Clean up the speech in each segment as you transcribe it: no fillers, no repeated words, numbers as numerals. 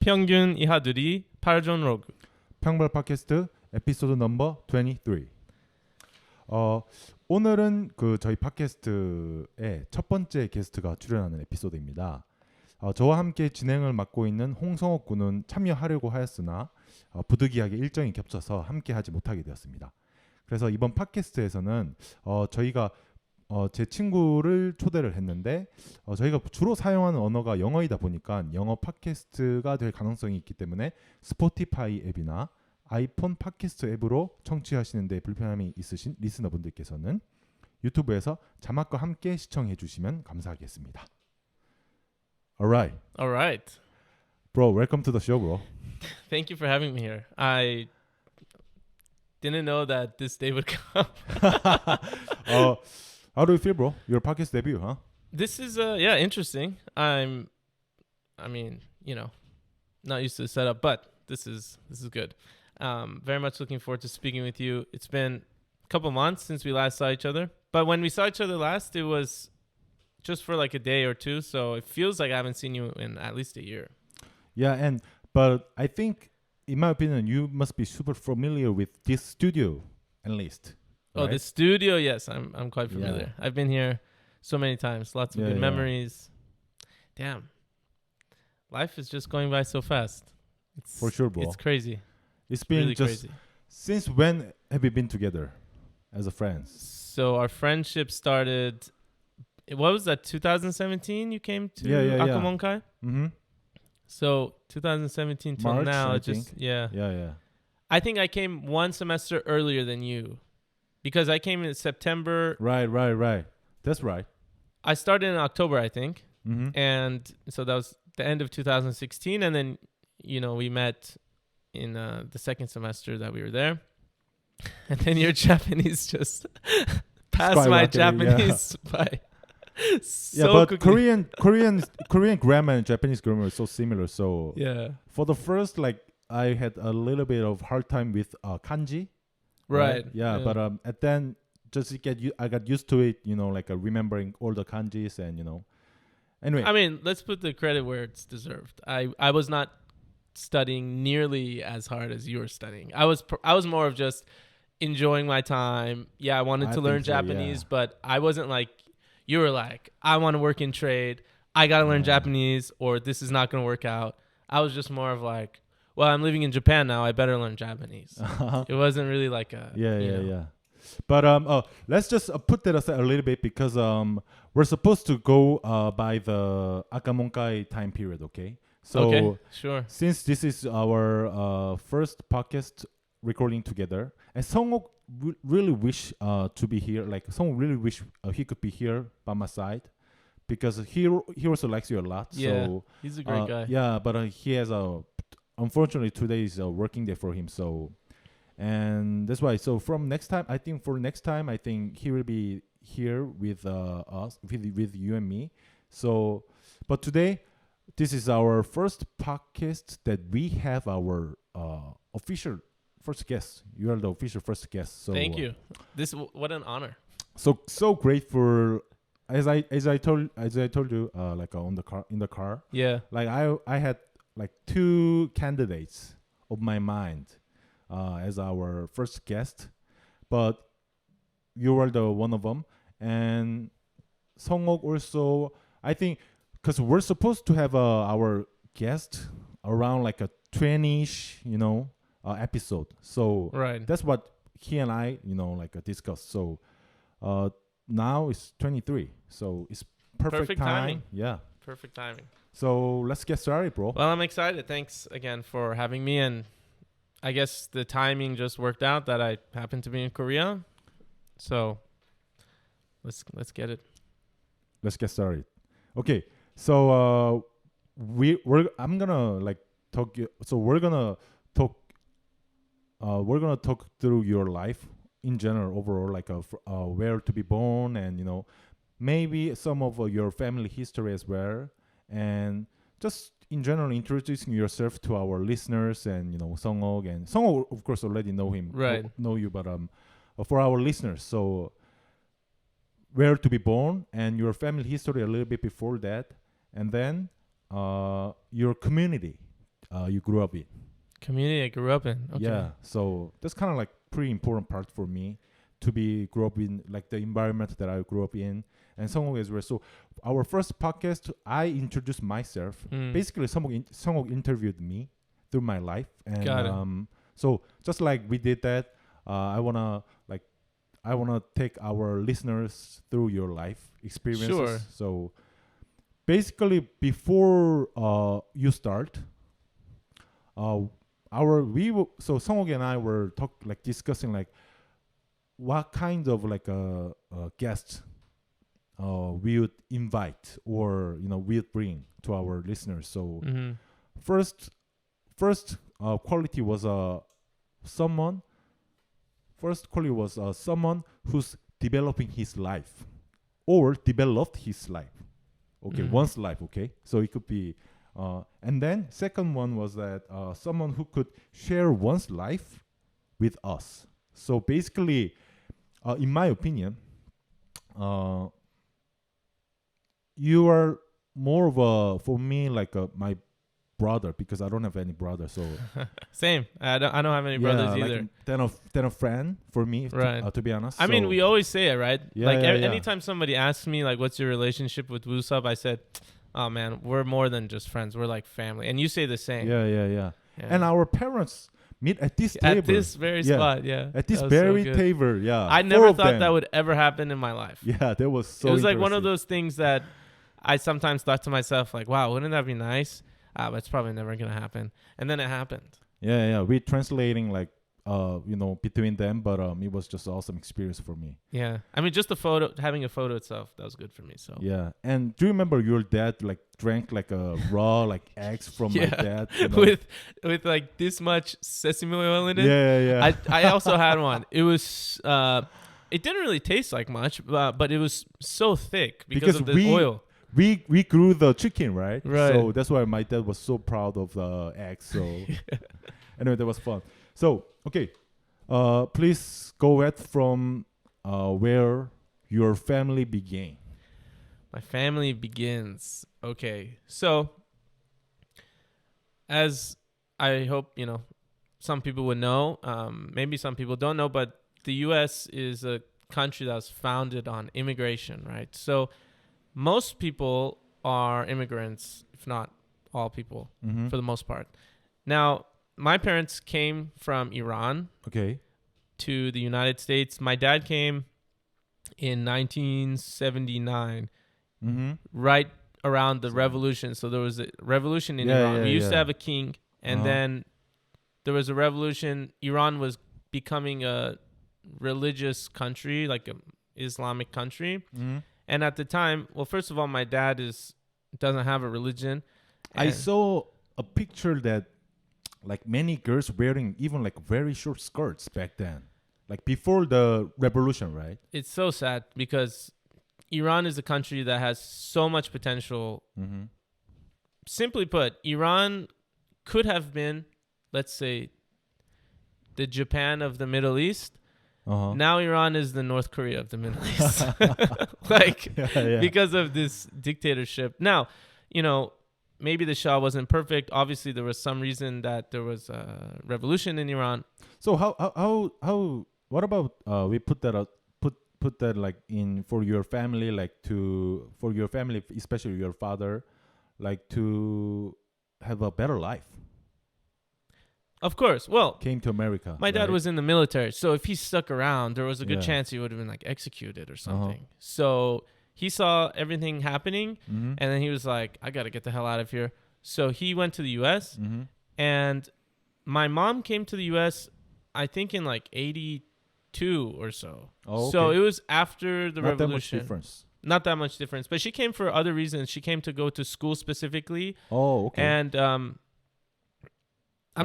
평균 이하들이 발전하고. 평발팟캐스트 에피소드 넘버 23. 오늘은 그 저희 팟캐스트의 첫 번째 게스트가 출연하는 에피소드입니다. 저와 함께 진행을 맡고 있는 홍성옥 군은 참여하려고 하였으나 부득이하게 일정이 겹쳐서 함께 하지 못하게 되었습니다. 그래서 이번 팟캐스트에서는 저희가 제 친구를 초대를 했는데 저희가 주로 사용하는 언어가 영어이다 보니까 영어 팟캐스트가 될 가능성이 있기 때문에 스포티파이 앱이나 아이폰 팟캐스트 앱으로 청취하시는 데 불편함이 있으신 리스너분들께서는 유튜브에서 자막과 함께 시청해 주시면 감사하겠습니다. Alright. Alright. Bro, welcome to the show, bro. Thank you for having me here. I didn't know that this day would come. How do you feel, bro? Your podcast debut, huh? This is interesting. I mean, not used to the setup, but this is good. Very much looking forward to speaking with you. It's been a couple months since we last saw each other, but when we saw each other last, it was just for like a day or two, so it feels like I haven't seen you in at least a year. Yeah, but I think, in my opinion, you must be super familiar with this studio, at least. Oh, right? the studio, yes, I'm quite familiar. Yeah. I've been here so many times, lots of good memories. Damn, life is just going by so fast. It's, for sure, bro. It's crazy. It's been really just crazy. Since when have you been together as a friends? So our friendship started. What was that? 2017. You came to Akamonkai. Mm-hmm. So 2017 till March, now, I just think. Yeah. I think I came one semester earlier than you, because I came in September. Right. That's right. I started in October, I think, and so that was the end of 2016, and then we met in the second semester that we were there, and then your Japanese just passed my Japanese by. But quickly. Korean grammar and Japanese grammar are so similar. So yeah, for the first, I had a little bit of hard time with kanji. Right. Yeah, but at then I got used to it. Remembering all the kanjis and Anyway, I mean, let's put the credit where it's deserved. I was not studying nearly as hard as you were studying. I was more of just enjoying my time. Yeah, I wanted to learn Japanese, but I wasn't like. You were like, I want to work in trade. I got to learn Japanese, or this is not going to work out. I was just more of like, well, I'm living in Japan now. I better learn Japanese. It wasn't really like a... Yeah. But let's just put that aside a little bit, because we're supposed to go by the Akamonkai time period, okay? So okay, sure. Since this is our first podcast recording together, and Songok really wish to be here. Someone really wish he could be here by my side, because he also likes you a lot. Yeah, so, he's a great guy. Yeah, but he has unfortunately today is a working day for him. So, and that's why. So from next time, I think he will be here with us, with you and me. So, but today, this is our first podcast that we have our official first guest. You are the official first guest. So thank you. What an honor. So grateful. As I told you, in the car. Yeah. I had two candidates of my mind as our first guest, but you were the one of them. And Songok also, I think, because we're supposed to have our guest around a 20-ish, episode. So right. That's what he and I, discussed. So now it's 23. So it's perfect timing. Yeah. Perfect timing. So let's get started, bro. Well, I'm excited. Thanks again for having me. And I guess the timing just worked out that I happened to be in Korea. So let's get it. Let's get started. Okay. So I'm gonna talk. So we're gonna talk through your life in general, overall, where to be born, and maybe some of your family history as well, and just in general introducing yourself to our listeners, and Songok, of course, already know him, right? Know you, but for our listeners, so where to be born and your family history a little bit before that, and then your community. you grew up in. Community I grew up in. Okay. Yeah, so that's kind of like pretty important part for me to be grew up in like the environment that I grew up in, and Sungwook as well. So our first podcast, I introduced myself. Basically, Sungwook interviewed me through my life, and Got it. so just like we did that, I wanna take our listeners through your life experiences. Sure. So basically, before you start, so Sungwook and I were discussing like what kind of like a guest we would invite or we would bring to our listeners. So first quality was someone. First quality was someone who's developing his life or developed his life. Okay, one's life. Okay, so it could be. And then second one was that someone who could share one's life with us. So basically, in my opinion, you are more of for me like my brother because I don't have any brother. So same. I don't have any brothers either. Than a friend for me. Right. To be honest. I mean, we always say it, right? Yeah, like yeah. anytime somebody asks me like, "What's your relationship with Woosub?" I said, "Oh man, we're more than just friends. We're like family." And you say the same. Yeah. And our parents meet at this table. At this very spot, yeah. At this very so table, yeah. I never thought that would ever happen in my life. Yeah, that was so. It was like one of those things that I sometimes thought to myself, like, "Wow, wouldn't that be nice?" But it's probably never gonna happen. And then it happened. Yeah. We're translating like between them, but it was just awesome experience for me. Yeah, I mean, just having a photo itself, that was good for me. So yeah. And do you remember your dad like drank like a raw like eggs from my dad with like this much sesame oil in it? Yeah. I also had one. It was it didn't really taste like much, but it was so thick because of the oil. We grew the chicken, right? Right. So that's why my dad was so proud of the eggs. So anyway, that was fun. So okay, please go ahead from where your family began. My family begins. Okay, so as I hope some people would know, maybe some people don't know, but the U.S. is a country that was founded on immigration, right? So most people are immigrants, if not all people, for the most part. Now, my parents came from Iran to the United States. My dad came in 1979, right around the revolution. So there was a revolution in Iran. We used to have a king, and then there was a revolution. Iran was becoming a religious country, like an Islamic country. And at the time, well, first of all, my dad doesn't have a religion. I saw a picture that like many girls wearing even like very short skirts back then, like before the revolution, right? It's so sad because Iran is a country that has so much potential. Simply put, Iran could have been, let's say, the Japan of the Middle East. Now Iran is the North Korea of the Middle East. Because of this dictatorship. Now, maybe the Shah wasn't perfect. Obviously, there was some reason that there was a revolution in Iran. So how what about we put that put that like in for your family, like for your family, especially your father, like to have a better life. Of course. Well, came to America. My dad was in the military, so if he stuck around, there was a good chance he would have been like executed or something. So he saw everything happening, and then he was like, "I got to get the hell out of here." So he went to the U.S. And my mom came to the U.S. I think in like 82 or so. Oh, okay. So it was after the revolution. Not that much difference. Not that much difference, but she came for other reasons. She came to go to school specifically. Oh, okay. And I'm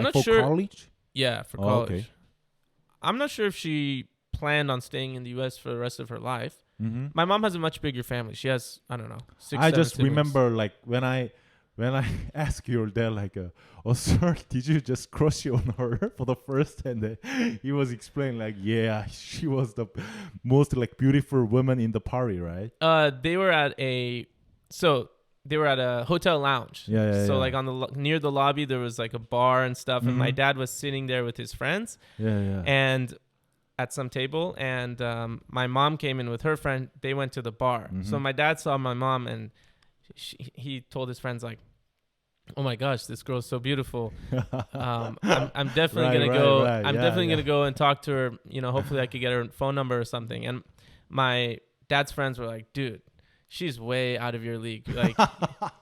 like not sure. For college? Yeah, for college. Okay. I'm not sure if she planned on staying in the U.S. for the rest of her life. My mom has a much bigger family. She has, I don't know, 6, I 7 just siblings. remember like when I asked your dad like, "Oh sir, did you just crush on her for the first time?" And he was explaining like, "Yeah, she was the most like beautiful woman in the party, right?" They were at so they were at a hotel lounge. So like on the near the lobby there was like a bar and stuff, and my dad was sitting there with his friends. And at some table, and my mom came in with her friend. They went to the bar. So my dad saw my mom, and he told his friends like, "Oh my gosh, this girl's so beautiful. I'm definitely gonna go. I'm definitely gonna go and talk to her. You know, hopefully I could get her phone number or something." And my dad's friends were like, "Dude, she's way out of your league. Like,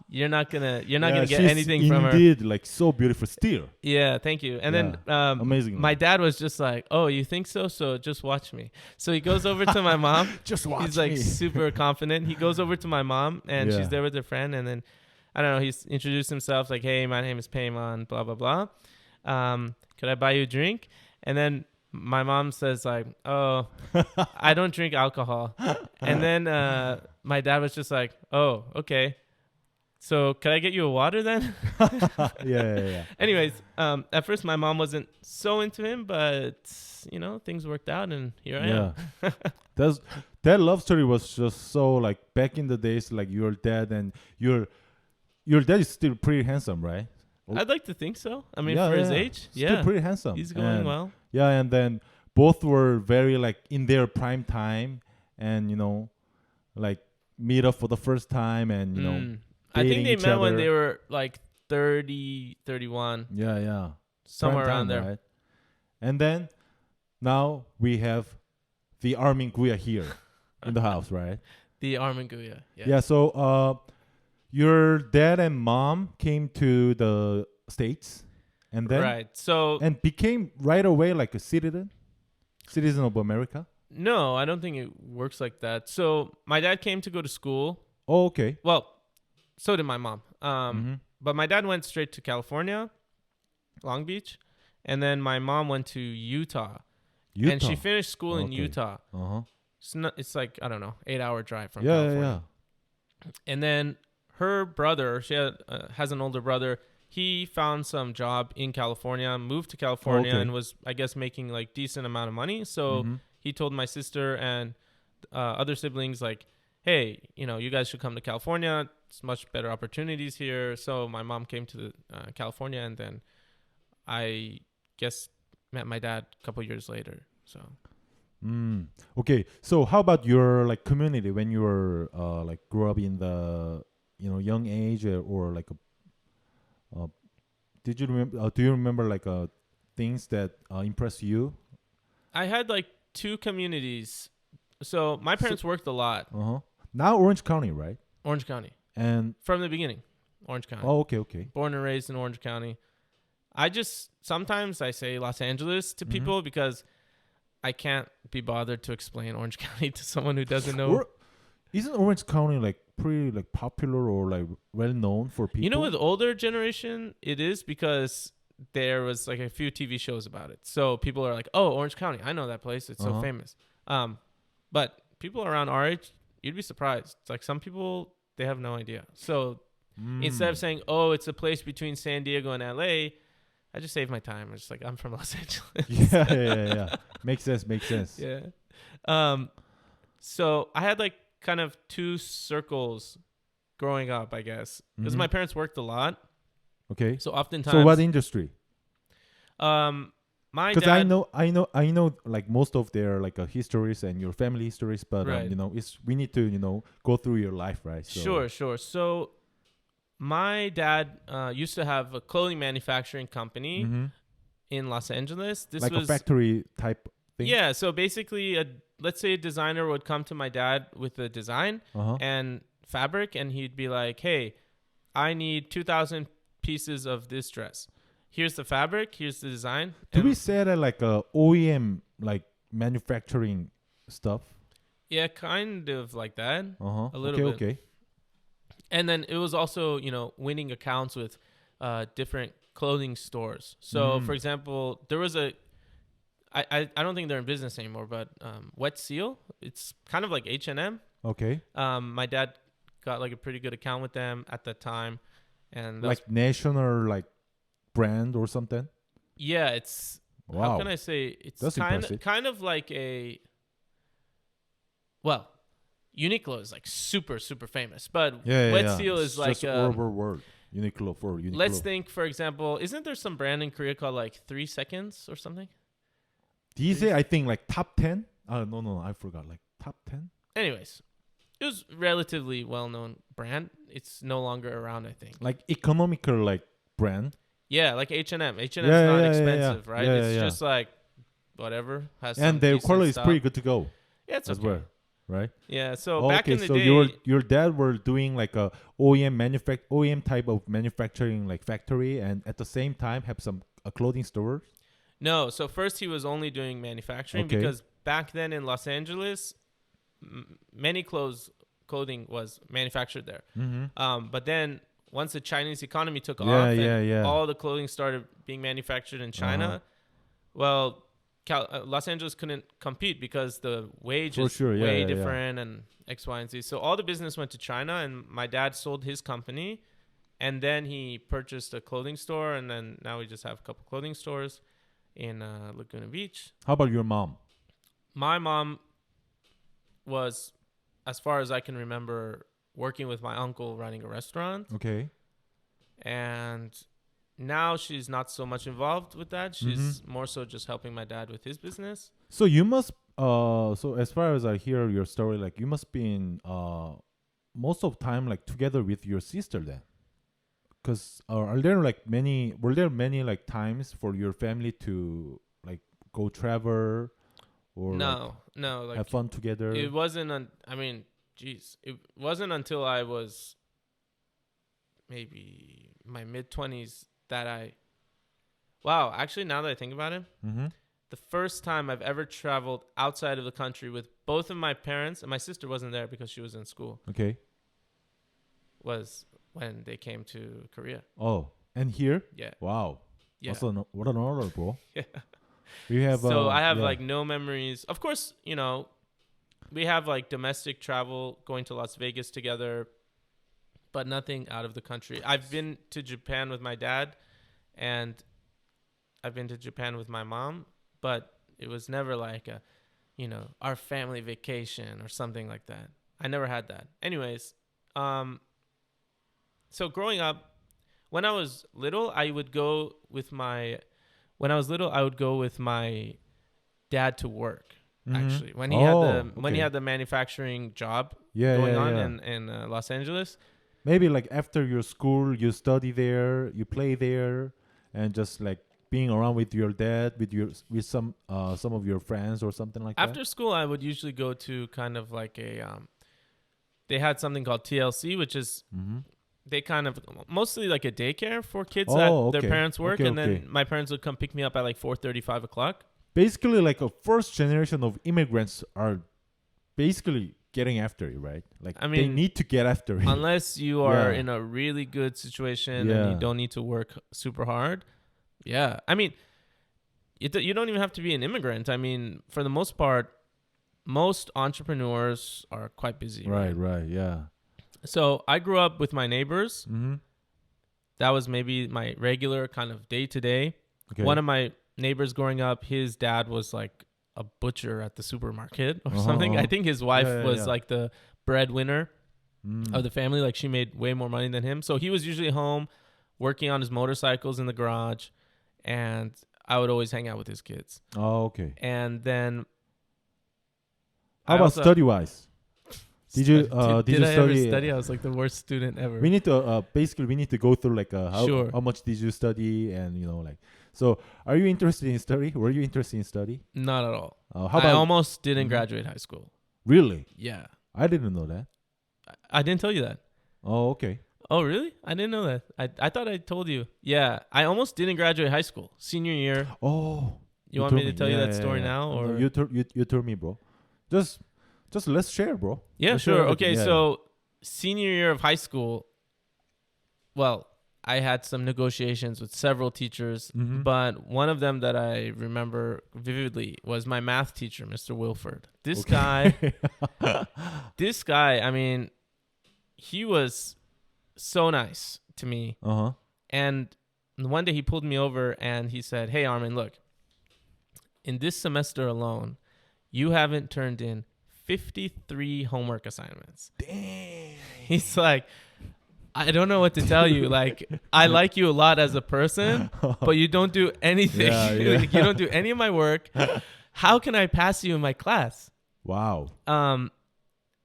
you're not gonna get anything from her." Indeed, like so beautiful still. Yeah, thank you. And then amazing. My dad was just like, "Oh, you think so? So just watch me." So he goes over to my mom. Just watch me. He's like super confident. He goes over to my mom, and she's there with her friend, and then I don't know, he's introduced himself like, "Hey, my name is Payman, blah, blah, blah. Could I buy you a drink?" And then my mom says like, "Oh, I don't drink alcohol." And then my dad was just like, "Oh, okay. So could I get you a water then?" Yeah. Anyways, at first my mom wasn't so into him, but you know, things worked out, and here I am. That love story was just so like back in the days, like your dad and your dad is still pretty handsome, right? I'd like to think so. I mean, for his age, still pretty handsome. He's going well. Yeah, and then both were very like in their prime time, and you know, like meet up for the first time, and you know, I think they met when they were like 30, 31. Yeah. Somewhere prime around time, there. Right? And then now we have the Armin Guya here in the house, right? The Armin Guya. Yeah. So your dad and mom came to the States, and then and became right away like a citizen of America. No, I don't think it works like that. So my dad came to go to school. Oh, okay. Well, so did my mom. But my dad went straight to California, Long Beach, and then my mom went to Utah. And she finished school in Utah. It's like, I don't know, 8-hour drive from California. And then her brother, she has an older brother. He found some job in California, moved to California, and was, I guess, making like decent amount of money. So he told my sister and other siblings like, "Hey, you know, you guys should come to California. It's much better opportunities here." So my mom came to California, and then I guess met my dad a couple years later. So. Okay. So how about your like community when you were like grew up in the young age, or like did you remember? Do you remember like things that impressed you? I had like 2 communities. So my parents worked a lot. Now Orange County, right? Orange County. And from the beginning, Orange County. Oh, okay. Born and raised in Orange County. Sometimes I say Los Angeles to people because I can't be bothered to explain Orange County to someone who doesn't know. Isn't Orange County like pretty like popular or like well known for people? You know, with older generation, it is because there was like a few TV shows about it. So people are like, "Oh, Orange County, I know that place. It's so famous." But people around our age, you'd be surprised. It's like some people, they have no idea. So instead of saying, "Oh, it's a place between San Diego and LA," I just save my time. I'm just like, I'm from Los Angeles. Yeah. Makes sense. Yeah. So I had like kind of 2 circles growing up, I guess, because my parents worked a lot. Okay. So oftentimes. So what industry? My dad. Because I know like most of their like histories and your family histories, but we need to go through your life, right? So. Sure. So my dad used to have a clothing manufacturing company in Los Angeles. This like was a factory type thing. Yeah. So basically, let's say a designer would come to my dad with a design and fabric, and he'd be like, "Hey, I need 2,000 pieces of this dress. Here's the fabric. Here's the design." Do we say that like a OEM like manufacturing stuff? Yeah, kind of like that. A little bit. Okay. And then it was also, winning accounts with different clothing stores. So, for example, there was I don't think they're in business anymore, but Wet Seal. It's kind of like H&M. Okay. My dad got like a pretty good account with them at that time, and like national like brand or something. Yeah, it's how can I say? It's kind of like a. Well, Uniqlo is like super famous, but Yeah, Wet yeah. Seal is It's like just word. Uniqlo for Uniqlo. let's think, for example, isn't there some brand in Korea called like 3 Seconds or something? These I think like top 10. No, I forgot. Like top 10. Anyways, it was relatively well-known brand. It's no longer around, I think. Like economical like brand. Yeah, like H&M. H&M's Yeah, not yeah, expensive, yeah. right? Yeah, it's yeah. just like whatever. Has And some their decent quality is stuff. pretty good to go Yeah, it's as okay. well, right? Yeah, so back in the so day, your dad were doing like a OEM type of manufacturing like factory, and at the same time have some clothing stores. no. So first he was only doing manufacturing Okay. because back then in Los Angeles, many clothing was manufactured there. Mm-hmm. But then once the Chinese economy took Yeah, off yeah, and yeah. all the clothing started being manufactured in China, well, Los Angeles couldn't compete because the wage For is sure, yeah, way yeah, different and X, Y, and Z. So all the business went to China, and my dad sold his company, and then he purchased a clothing store, and then now we just have a couple clothing stores in Laguna Beach. How about your mom? My mom was, as far as I can remember, working with my uncle running a restaurant, Okay. and now she's not so much involved with that. She's more so just helping my dad with his business. So you must so as far as I hear your story, like you must be in most of time like together with your sister then. Cuz were there many like times for your family to like go travel or No, like, like have fun together? it wasn't. It wasn't until I was maybe my mid-20s that I. Wow, actually, now that I think about it, the first time I've ever traveled outside of the country with both of my parents, and my sister wasn't there because she was in school, Okay. was when they came to Korea. Oh, and here? Yeah. Wow. Yeah. Also, what an honor, bro. Yeah. We have So I have yeah. like no memories. Of course, we have like domestic travel, going to Las Vegas together, but nothing out of the country. I've been to Japan with my dad, and I've been to Japan with my mom, but it was never like our family vacation or something like that. I never had that. Anyways, so growing up, when I was little, I would go with my dad to work. Actually, when he had the manufacturing job going on in Los Angeles. Maybe like after your school, you study there, you play there, and just like being around with your dad, with some of your friends or something like that. After school, I would usually go to kind of like they had something called TLC, which is they kind of mostly like a daycare for kids that their parents work, and then my parents would come pick me up at like 4:30, 5 o'clock. Basically, like a first generation of immigrants are basically getting after you, right? Like they need to get after you. Unless you are in a really good situation and you don't need to work super hard. Yeah. I mean, you don't even have to be an immigrant. I mean, for the most part, most entrepreneurs are quite busy. Right, yeah. So I grew up with my neighbors. That was maybe my regular kind of day-to-day. Okay. One of my neighbors growing up, his dad was like a butcher at the supermarket or something. I think his wife was like the breadwinner of the family. Like she made way more money than him. So he was usually home working on his motorcycles in the garage, and I would always hang out with his kids. Oh, okay. And then how about study-wise? Did you ever study? I was like the worst student ever. We need to we need to go through like Sure. how much did you study, and like. So, are you interested in study? Were you interested in study? Not at all. I almost didn't graduate high school. Really? Yeah. I didn't know that. I didn't tell you that. Oh, okay. Oh, really? I didn't know that. I thought I told you. Yeah, I almost didn't graduate high school. Senior year. Oh. You want me to tell you that story now, or no, you told me, bro. Just let's share, bro. Yeah, let's sure. share Okay, so senior year of high school. Well, I had some negotiations with several teachers, but one of them that I remember vividly was my math teacher, Mr. Wilford. This guy, I mean, he was so nice to me. And one day he pulled me over and he said, "Hey, Armin, look, in this semester alone, you haven't turned in 53 homework assignments. Dang. He's like, I don't know what to tell you. Like, I like you a lot as a person, but you don't do anything. Like, you don't do any of my work. How can I pass you in my class? Wow. And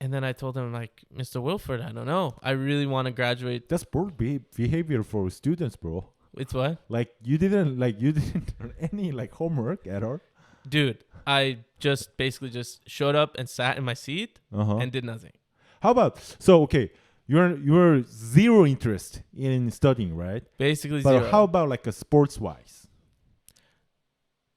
then I told him, like, Mr. Wilford, I don't know. I really want to graduate. That's poor behavior for students, bro. It's what? Like you didn't do any like homework at all? Dude, I just basically just showed up and sat in my seat and did nothing. How about okay, you're zero interest in studying, right? Basically but zero. How about like a sports wise?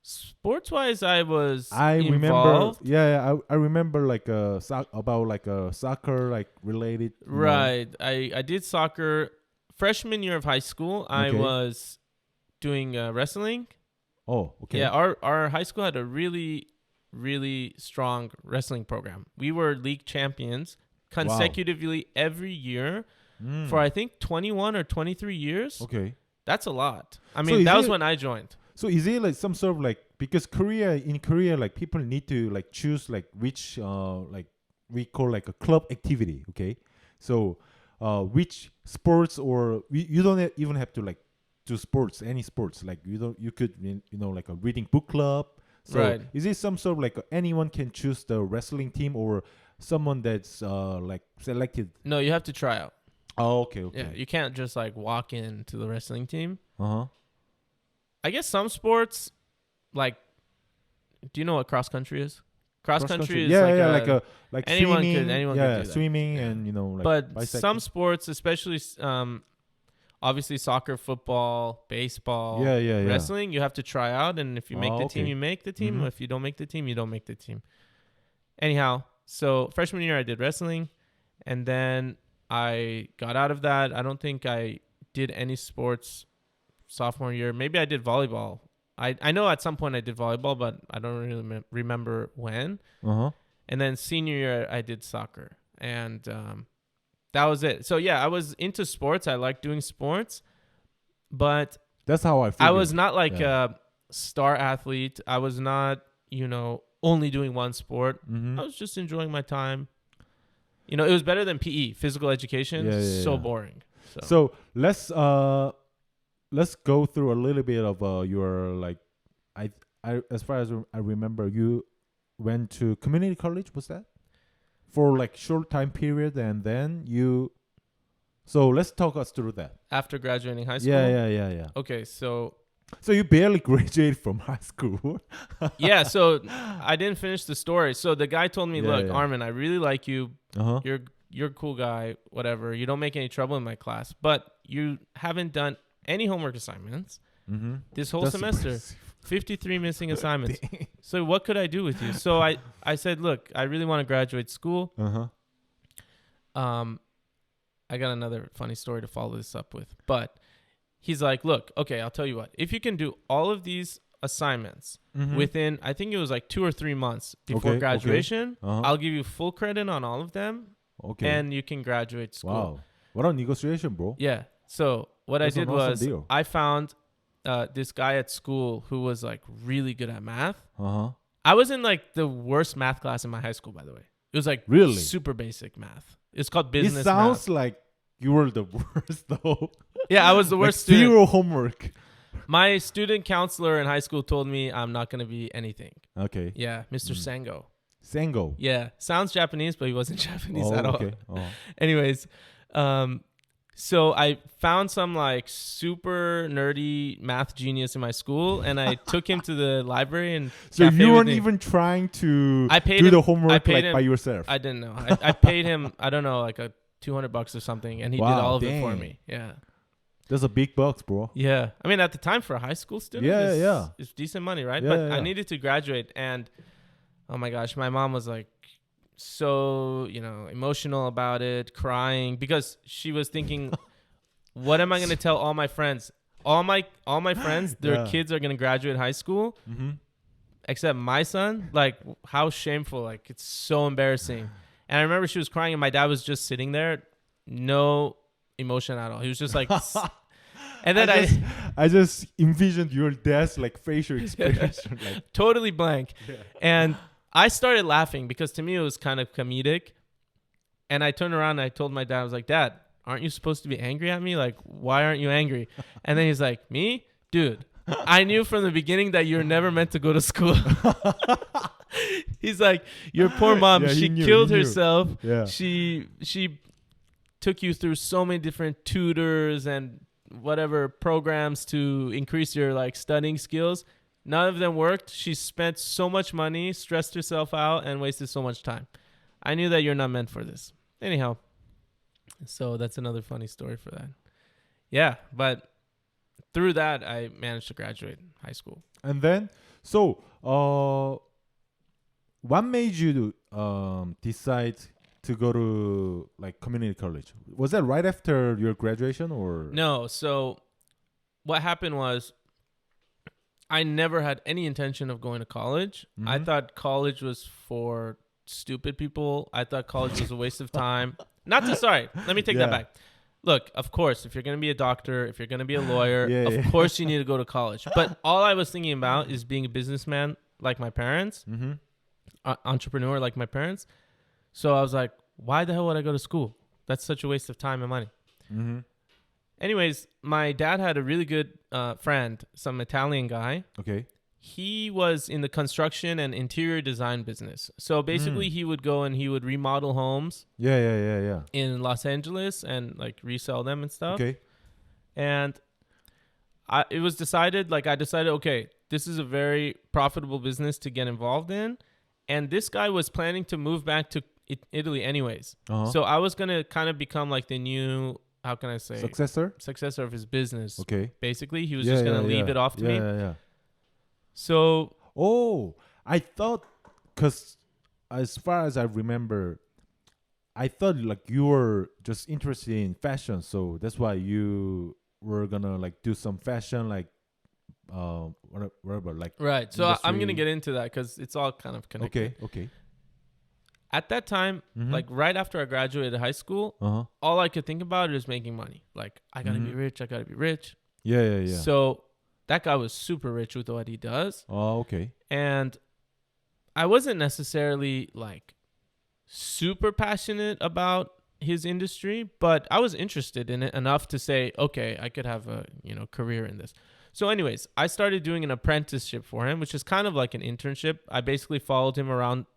Sports wise, I was involved. I remember like about like a soccer like related. Right. I did soccer. Freshman year of high school, I was doing wrestling. Oh, okay. Yeah, our high school had a really, really strong wrestling program. We were league champions consecutively every year for I think 21 or 23 years. Okay. That's a lot. I mean, that was when I joined. So is it like some sort of like, because in Korea like people need to like choose like which like we call like a club activity, okay? So which sports, or you don't even have to like do sports, any sports, like you could like a reading book club. So is it some sort of like anyone can choose the wrestling team, or someone that's like selected? No, you have to try out. Oh, okay. Yeah, you can't just like walk into the wrestling team. I guess some sports, like, do you know what cross country is? Cross country is like anyone swimming, could do that. Swimming and like but bicycling. Some sports, especially obviously soccer, football, baseball, wrestling, you have to try out, and if you make the team, you make the team. If you don't make the team, you don't make the team. Anyhow, so freshman year I did wrestling, and then I got out of that. I don't think I did any sports sophomore year. Maybe I did volleyball. I know at some point I did volleyball, but I don't really remember when. And then senior year I did soccer, and that was it. So yeah, I was into sports. I liked doing sports, but that's how I feel. I was not like a star athlete. I was not, only doing one sport. I was just enjoying my time. It was better than PE, physical education. So boring. So let's go through a little bit of your like, I as far as I remember, you went to community college. Was that for like short time period, and then you? So let's talk us through that. After graduating high school. Yeah. Okay, so you barely graduated from high school. Yeah, so I didn't finish the story. So the guy told me, look, Armin, I really like you. You're a cool guy, whatever. You don't make any trouble in my class, but you haven't done any homework assignments this whole semester. Impressive. 53 missing assignments. So what could I do with you? So I said, look, I really want to graduate school. I got another funny story to follow this up with. But he's like, look, okay, I'll tell you what. If you can do all of these assignments within, I think it was like 2 or 3 months before graduation, I'll give you full credit on all of them. Okay. And you can graduate school. Wow. What a negotiation, bro. Yeah. So what I did was deal. I found this guy at school who was like really good at math. I was in like the worst math class in my high school, by the way. It was like really super basic math. It's called business math. It sounds like you were the worst though. Yeah, I was the worst like student. Zero homework. My student counselor in high school told me I'm not going to be anything. Okay. Yeah, Mr. Sango. Sango. Yeah, sounds Japanese, but he wasn't Japanese at all. Okay. Anyways, so I found some like super nerdy math genius in my school, and I took him to the library and. So you weren't even trying to do the homework like by yourself. I didn't know. I paid him. I don't know, like $200 or something, and he did all of it for me. Yeah. That's a big bucks, bro. Yeah, I mean at the time for a high school student, it's decent money, right? But I needed to graduate, and oh my gosh, my mom was like so emotional about it, crying because she was thinking, what am I going to tell all my friends? All my friends, their kids are going to graduate high school, except my son. Like, how shameful! Like, it's so embarrassing. And I remember she was crying, and my dad was just sitting there, no emotion at all. He was just like, and then I just envisioned your dad's like facial expression, like totally blank, and I started laughing because to me it was kind of comedic. And I turned around and I told my dad, I was like, Dad, aren't you supposed to be angry at me? Like, why aren't you angry? And then he's like, me? Dude, I knew from the beginning that you're never meant to go to school. He's like, your poor mom, she killed herself. Yeah. She took you through so many different tutors and whatever programs to increase your like studying skills. None of them worked. She spent so much money, stressed herself out, and wasted so much time. I knew that you're not meant for this. Anyhow, so that's another funny story for that. Yeah, but through that, I managed to graduate high school. And then, so what made you decide to go to like community college? Was that right after your graduation or? No. So what happened was I never had any intention of going to college. Mm-hmm. I thought college was for stupid people. I thought college was a waste of time. Let me take that back. Look, of course, if you're going to be a doctor, if you're going to be a lawyer, of course you need to go to college. But all I was thinking about is being a businessman like my parents, entrepreneur like my parents. So I was like, why the hell would I go to school? That's such a waste of time and money. Mm-hmm. Anyways, my dad had a really good friend, some Italian guy. Okay. He was in the construction and interior design business. So basically he would go and he would remodel homes. Yeah. In Los Angeles and like resell them and stuff. Okay. And I decided, okay, this is a very profitable business to get involved in. And this guy was planning to move back to Italy anyways. Uh-huh. So I was going to kind of become like the new, how can I say? Successor of his business. Okay. Basically, he was just going to leave it off to me. Yeah. So. Oh, I thought, because as far as I remember, I thought like you were just interested in fashion. So that's why you were going to like do some fashion, like, whatever, like. Right. So I'm going to get into that because it's all kind of connected. Okay. At that time, like right after I graduated high school, all I could think about is making money. Like, I got to be rich. Yeah. So that guy was super rich with what he does. Oh, okay. And I wasn't necessarily like super passionate about his industry, but I was interested in it enough to say, okay, I could have a, career in this. So anyways, I started doing an apprenticeship for him, which is kind of like an internship. I basically followed him around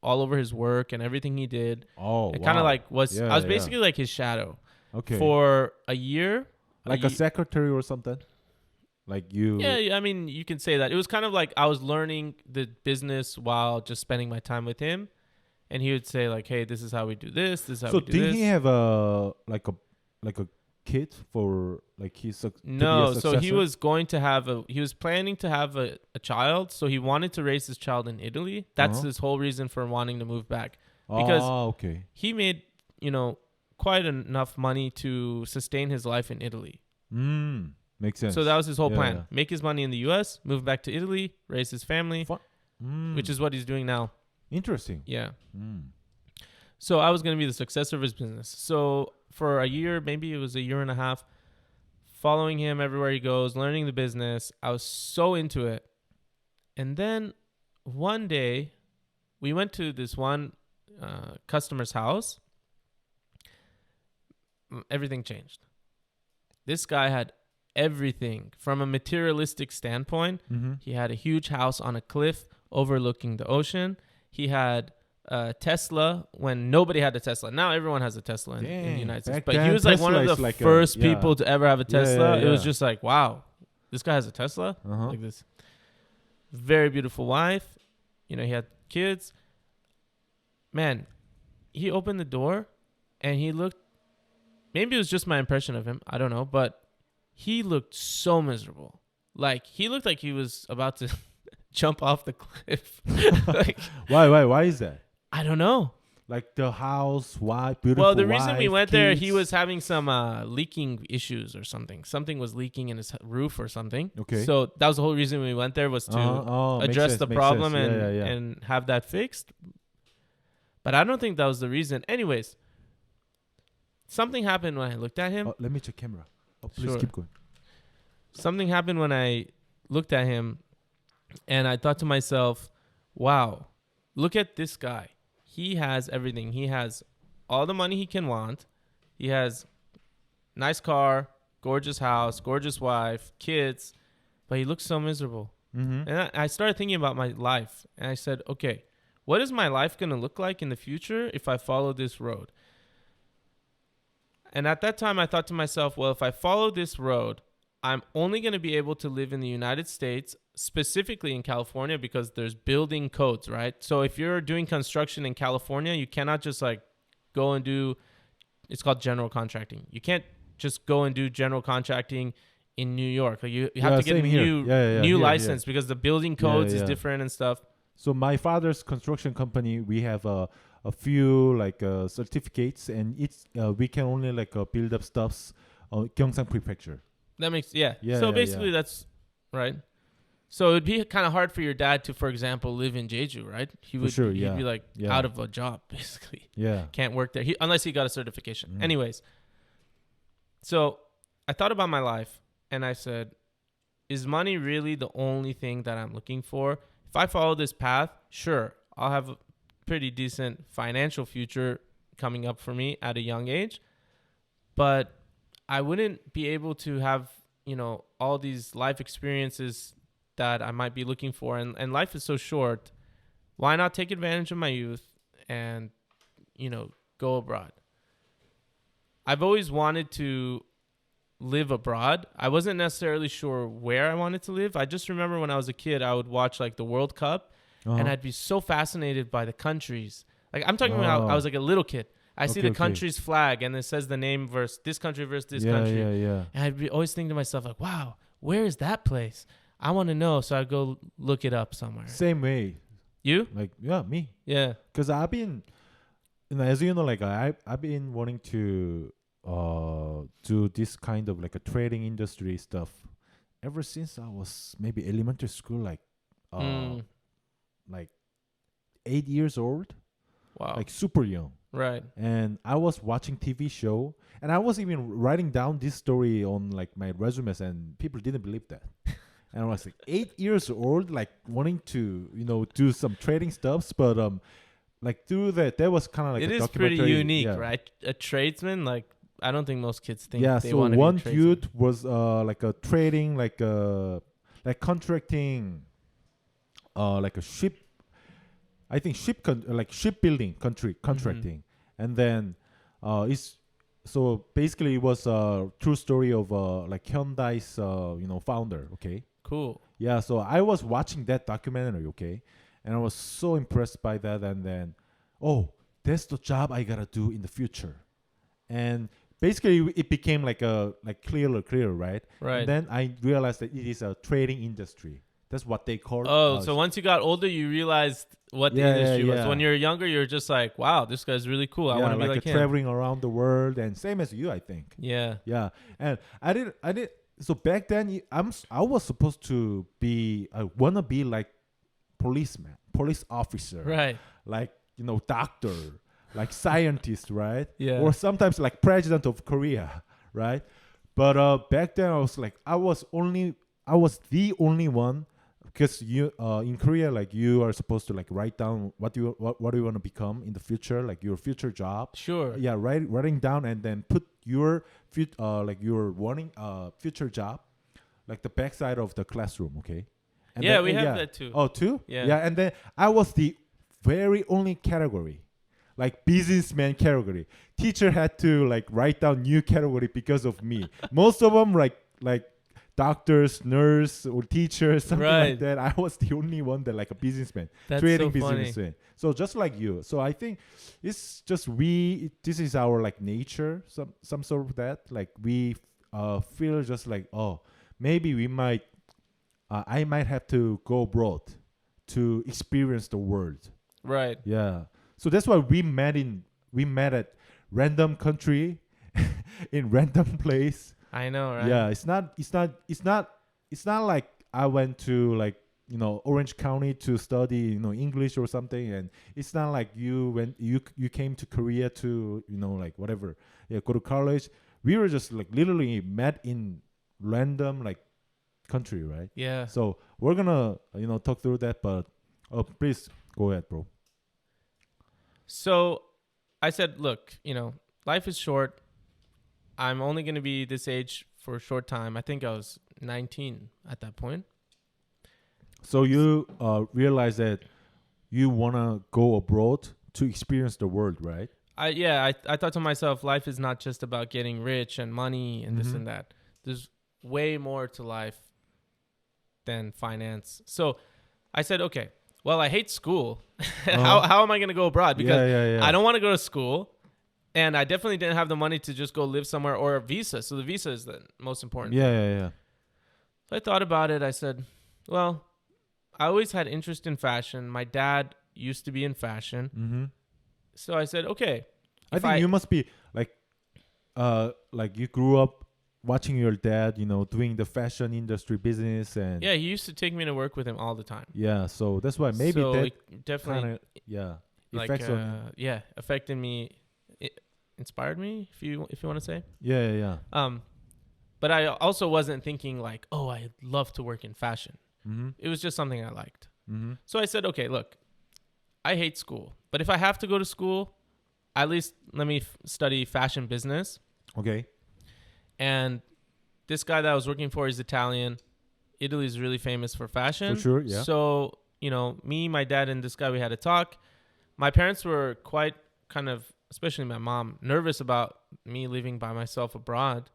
all over his work and everything he did. Oh, it kind of like was, I was basically like his shadow. Okay. For a year. Like a secretary or something? Like you. Yeah, I mean, you can say that. It was kind of like I was learning the business while just spending my time with him. And he would say like, hey, this is how we do this. This is how we do this. So did he have a kid for like his No, so he was going to have he was planning to have a child. So he wanted to raise his child in Italy. That's his whole reason for wanting to move back. Because he made, quite enough money to sustain his life in Italy. Makes sense. So that was his whole plan. Yeah. Make his money in the U.S., move back to Italy, raise his family, which is what he's doing now. Interesting. Yeah. So I was going to be the successor of his business. So for a year, maybe it was a year and a half, following him everywhere he goes, learning the business. I was so into it. And then one day, we went to this one customer's house. Everything changed. This guy had everything from a materialistic standpoint. He had a huge house on a cliff overlooking the ocean. He had a Tesla when nobody had a Tesla. Now everyone has a Tesla in the United States. But he was like one of the first people to ever have a Tesla. It was just like, wow, this guy has a Tesla? Like this. Very beautiful wife. He had kids. Man, he opened the door and he looked, maybe it was just my impression of him. I don't know. But he looked so miserable. Like, he looked like he was about to jump off the cliff. Like, Why is that? I don't know. Like the house, why beautiful. Well, the reason we went there, he was having some leaking issues or something. Something was leaking in his roof or something. Okay. So that was the whole reason we went there, was to address the problem and have that fixed. But I don't think that was the reason. Anyways, something happened when I looked at him. Let me check camera. Please keep going. Something happened when I looked at him, and I thought to myself, wow, look at this guy. He has everything. He has all the money he can want. He has nice car, gorgeous house, gorgeous wife, kids, but he looks so miserable. Mm-hmm. And I started thinking about my life, and I said, okay, what is my life going to look like in the future if I follow this road? And at that time, I thought to myself, well, if I follow this road, I'm only going to be able to live in the United States, specifically in California, because there's building codes, right? So if you're doing construction in California, you cannot just like go and do, it's called general contracting. You can't just go and do general contracting in New York. Like you have to get a new license because the building codes is different and stuff. So my father's construction company, we have a few like certificates, and it's we can only like build up stuffs Gyeongsang Prefecture. That makes so basically that's right. So it'd be kind of hard for your dad to, for example, live in Jeju, right? He'd be like out of a job basically. Yeah, can't work there unless he got a certification. Anyways, so I thought about my life and I said, is money really the only thing that I'm looking for? If I follow this path, sure, I'll have a pretty decent financial future coming up for me at a young age, but I wouldn't be able to have, all these life experiences that I might be looking for. And life is so short. Why not take advantage of my youth and, go abroad? I've always wanted to live abroad. I wasn't necessarily sure where I wanted to live. I just remember when I was a kid, I would watch like the World Cup and I'd be so fascinated by the countries. Like I'm talking about, I was like a little kid. I see the country's flag and it says the name versus this country. Yeah. And I'd be always thinking to myself like, wow, where is that place? I want to know. So I'd go look it up somewhere. Same way. You? Like, me. Yeah. Because I've been, as you know, like I've been wanting to do this kind of like a trading industry stuff ever since I was maybe elementary school, like 8 years old. Wow. Like super young. Right. And I was watching TV show, and I was even writing down this story on like my resumes, and people didn't believe that. And I was like 8 years old, like wanting to, do some trading stuffs, but like through that was kind of like it a is documentary. Pretty unique, right? A tradesman, like I don't think most kids think. Yeah. They So want to one be a dude was like a trading, like contracting, like a ship. I think shipbuilding contracting, and then it's so basically it was a true story of like Hyundai's founder. Okay, cool. Yeah, so I was watching that documentary. Okay, and I was so impressed by that, and then that's the job I gotta do in the future, and basically it became like clearer, right? Right. And then I realized that it is a trading industry. That's what they call. So once you got older, you realized what the industry was. When you're younger, you're just like, wow, this guy's really cool. I want to be like him. Traveling around the world, and same as you, I think. Yeah. Yeah. And I did. So back then, I was supposed to be. I wanna be like police officer. Right. Like doctor, like scientist, right? Yeah. Or sometimes like president of Korea, right? But back then, I was the only one. Because you in Korea, like you are supposed to like write down what do you want to become in the future, like your future job. Sure. Yeah, writing down and then put your your wanting future job, like the backside of the classroom. Okay. And yeah, we have that too. Oh, too? Yeah. Yeah, and then I was the very only category, like businessman category. Teacher had to like write down new category because of me. Most of them like doctors, nurse, or teachers, something like that. I was the only one that like a businessman, trading businessman. So just like you. So I think it's just this is our like nature, some sort of that. Like we feel just like, maybe we might, I might have to go abroad to experience the world. Right. Yeah. So that's why we met at random country, in random place. I know, right? Yeah, it's not like I went to like Orange County to study English or something, and it's not like you came to Korea to like whatever, go to college. We were just like literally met in random like country, right? Yeah. So we're gonna talk through that, but please go ahead, bro. So I said, look, life is short. I'm only going to be this age for a short time. I think I was 19 at that point. So you realize that you want to go abroad to experience the world, right? I thought to myself, life is not just about getting rich and money and this and that. There's way more to life than finance. So I said, okay, well, I hate school. How am I going to go abroad? Because I don't want to go to school. And I definitely didn't have the money to just go live somewhere or a visa. So the visa is the most important thing. Yeah. So I thought about it. I said, well, I always had interest in fashion. My dad used to be in fashion. Mm-hmm. So I said, okay. I think you must be like you grew up watching your dad, doing the fashion industry business. And yeah, he used to take me to work with him all the time. Yeah, so that's why maybe so that it definitely affected me. It inspired me, if you want to say. Yeah. But I also wasn't thinking like, oh, I'd love to work in fashion. Mm-hmm. It was just something I liked. Mm-hmm. So I said, okay, look, I hate school, but if I have to go to school, at least let me study fashion business. Okay. And this guy that I was working for is Italian. Italy is really famous for fashion. For sure, yeah. So, me, my dad, and this guy, we had a talk. My parents were quite kind of, especially my mom, nervous about me living by myself abroad.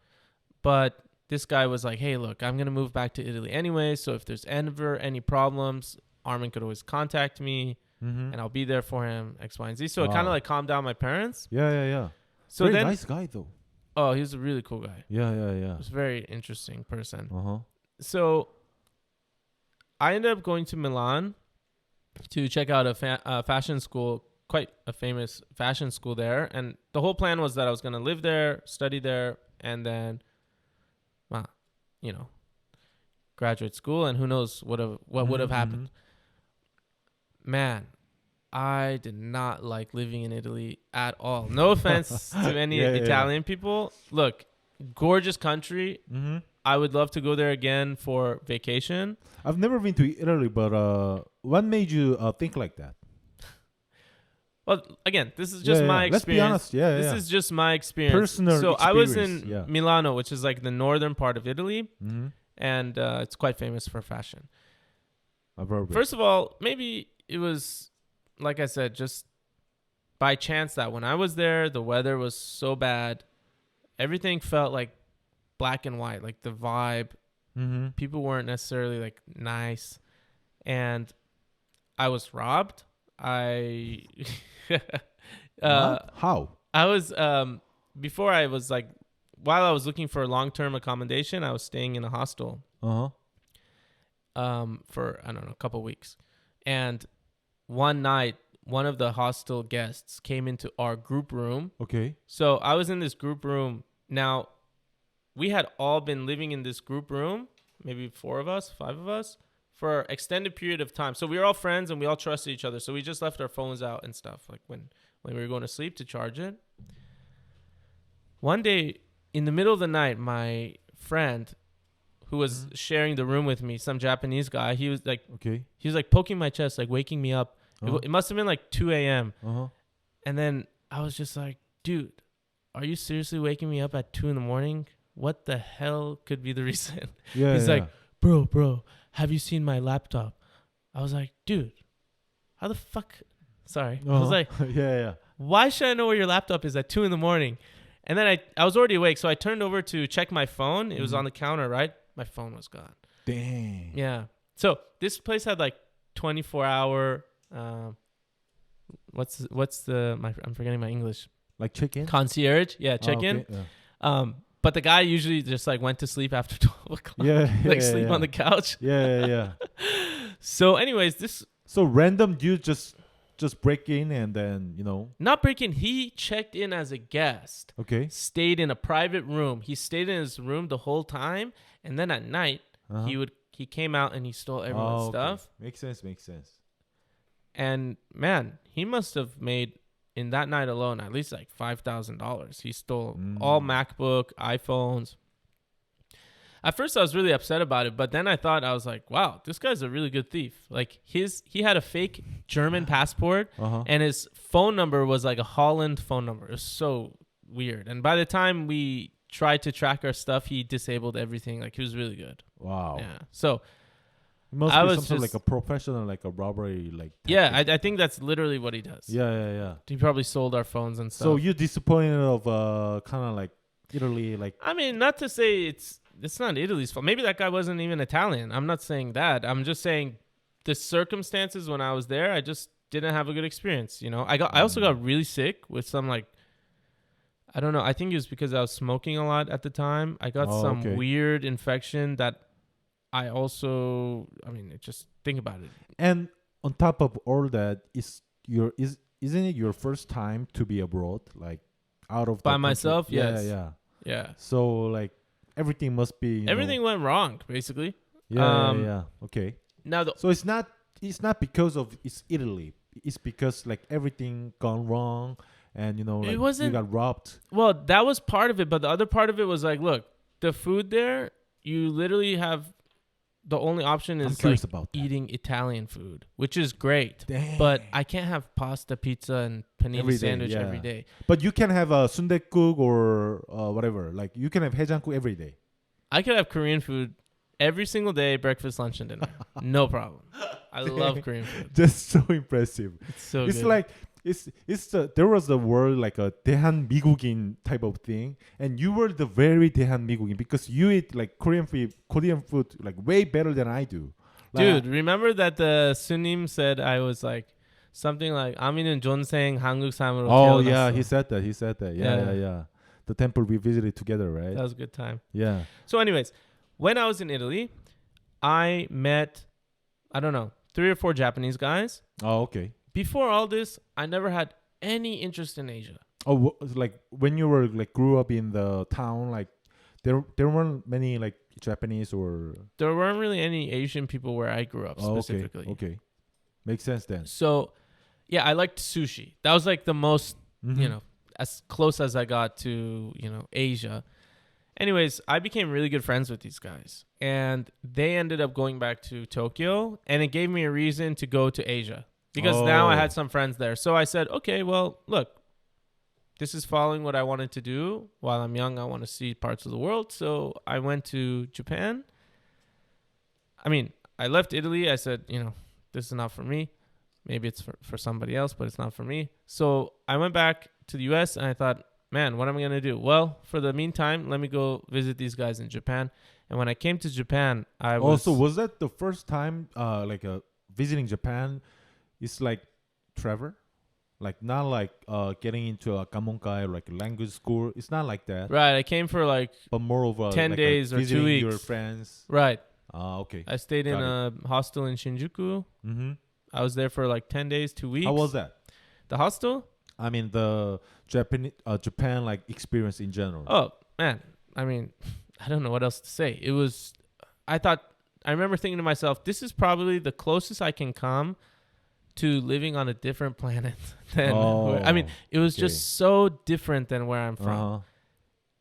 But this guy was like, hey, look, I'm going to move back to Italy anyway. So if there's ever any problems, Armin could always contact me. Mm-hmm. And I'll be there for him, X, Y, and Z. So it kind of like calmed down my parents. Yeah. So very nice guy, though. Oh, he was a really cool guy. Yeah. He was a very interesting person. Uh-huh. So I ended up going to Milan to check out a fashion school, quite a famous fashion school there. And the whole plan was that I was going to live there, study there, and then, graduate school. And who knows what would have happened. Man, I did not like living in Italy at all. No offense to any Italian people. Look, gorgeous country. Mm-hmm. I would love to go there again for vacation. I've never been to Italy, but what made you think like that? Well, again, this is just my experience. Let's be honest. This is just my experience. Personal experience. I was in Milano, which is like the northern part of Italy, and it's quite famous for fashion. First of all, maybe it was, like I said, just by chance that when I was there, the weather was so bad. Everything felt like black and white, like the vibe. Mm-hmm. People weren't necessarily like nice. And I was robbed. How? I was, before I was like, while I was looking for long-term accommodation, I was staying in a hostel. For, I don't know, a couple weeks. And one night, one of the hostel guests came into our group room. Okay. So I was in this group room. Now, we had all been living in this group room, maybe 5 of us, for an extended period of time. So we were all friends and we all trusted each other. So we just left our phones out and stuff, like when we were going to sleep to charge it. One day, in the middle of the night, my friend who was sharing the room with me, some Japanese guy, he was like poking my chest, like waking me up. It must have been like 2 a.m. And then I was just like, dude, are you seriously waking me up at 2 a.m? What the hell could be the reason? He's like, bro, have you seen my laptop? I was like, dude, how the fuck? Sorry. I was like, why should I know where your laptop is at 2 a.m? And then I was already awake. So I turned over to check my phone. It was on the counter, right? My phone was gone. Dang. Yeah. So this place had like 24-hour, I'm forgetting my English. Like check-in? Concierge. Yeah, check-in. Okay. Yeah. But the guy usually just like went to sleep after 12 o'clock. Sleep on the couch. Yeah. So anyways, So random dude just break in and then, Not break in. He checked in as a guest. Okay. Stayed in a private room. He stayed in his room the whole time. And then at night, he came out and he stole everyone's stuff. Makes sense. And man, he must have made in that night alone at least like $5,000. He stole all MacBook, iPhones. At first, I was really upset about it, but then I was like, wow, this guy's a really good thief. Like he had a fake German passport, and his phone number was like a Holland phone number. It was so weird. And by the time we tried to track our stuff, he disabled everything. Like he was really good. Wow. Yeah. So it must be something like a professional, like a robbery, like. Yeah, I think that's literally what he does. Yeah. He probably sold our phones and stuff. So you're disappointed of kind of like Italy, like. I mean, not to say it's not Italy's fault. Maybe that guy wasn't even Italian. I'm not saying that. I'm just saying the circumstances when I was there, I just didn't have a good experience. You know, I also got really sick with some like, I don't know. I think it was because I was smoking a lot at the time. I got some weird infection that just think about it. And on top of all that, isn't it your first time to be abroad, like out of by myself? Yes. Yeah. So like everything must be everything went wrong basically. Yeah. Okay. Now so it's not because of it's Italy. It's because like everything gone wrong, and like you got robbed. Well, that was part of it, but the other part of it was like, look, the food there, you literally have. The only option is like eating Italian food, which is great. Dang. But I can't have pasta, pizza, and panini sandwich every day. But you can have a sundae-guk or whatever. Like you can have haejanguk every day. I could have Korean food every single day, breakfast, lunch, and dinner. No problem. I love Korean food. Just so impressive. It's so it's good. Like there was the word like a 대한민국인 type of thing, and you were the very 대한민국인 because you eat like Korean food like way better than I do. Dude, remember that the Sunim said I was like something like 아미는 존생 한국 사람으로 태어났어. Oh yeah, he said that. Yeah. The temple we visited together, right? That was a good time. Yeah. So anyways, when I was in Italy, I met, I don't know, 3 or 4 Japanese guys. Oh, okay. Before all this, I never had any interest in Asia. Oh, like when you were like grew up in the town, like there weren't many like Japanese or there weren't really any Asian people where I grew up specifically. Okay. Makes sense then. So, yeah, I liked sushi. That was like the most, as close as I got to, Asia. Anyways, I became really good friends with these guys, and they ended up going back to Tokyo, and it gave me a reason to go to Asia. Because now I had some friends there. So I said, okay, well, look, this is following what I wanted to do. While I'm young, I want to see parts of the world. So I went to Japan. I mean, I left Italy. I said, this is not for me. Maybe it's for somebody else, but it's not for me. So I went back to the U.S. and I thought, man, what am I going to do? Well, for the meantime, let me go visit these guys in Japan. And when I came to Japan, I was... Also, was that the first time visiting Japan... It's like Trevor, like not like getting into a gamonkai or like a language school. It's not like that. Right. I came for but more of a 10 days or 2 weeks. Your friends. Right. Okay. I stayed in a hostel in Shinjuku. Mm-hmm. I was there for 10 days, 2 weeks. How was that? The hostel? I mean the Japan like experience in general. Oh man, I mean, I don't know what else to say. It was. I remember thinking to myself, this is probably the closest I can come to living on a different planet than it was just so different than where I'm from.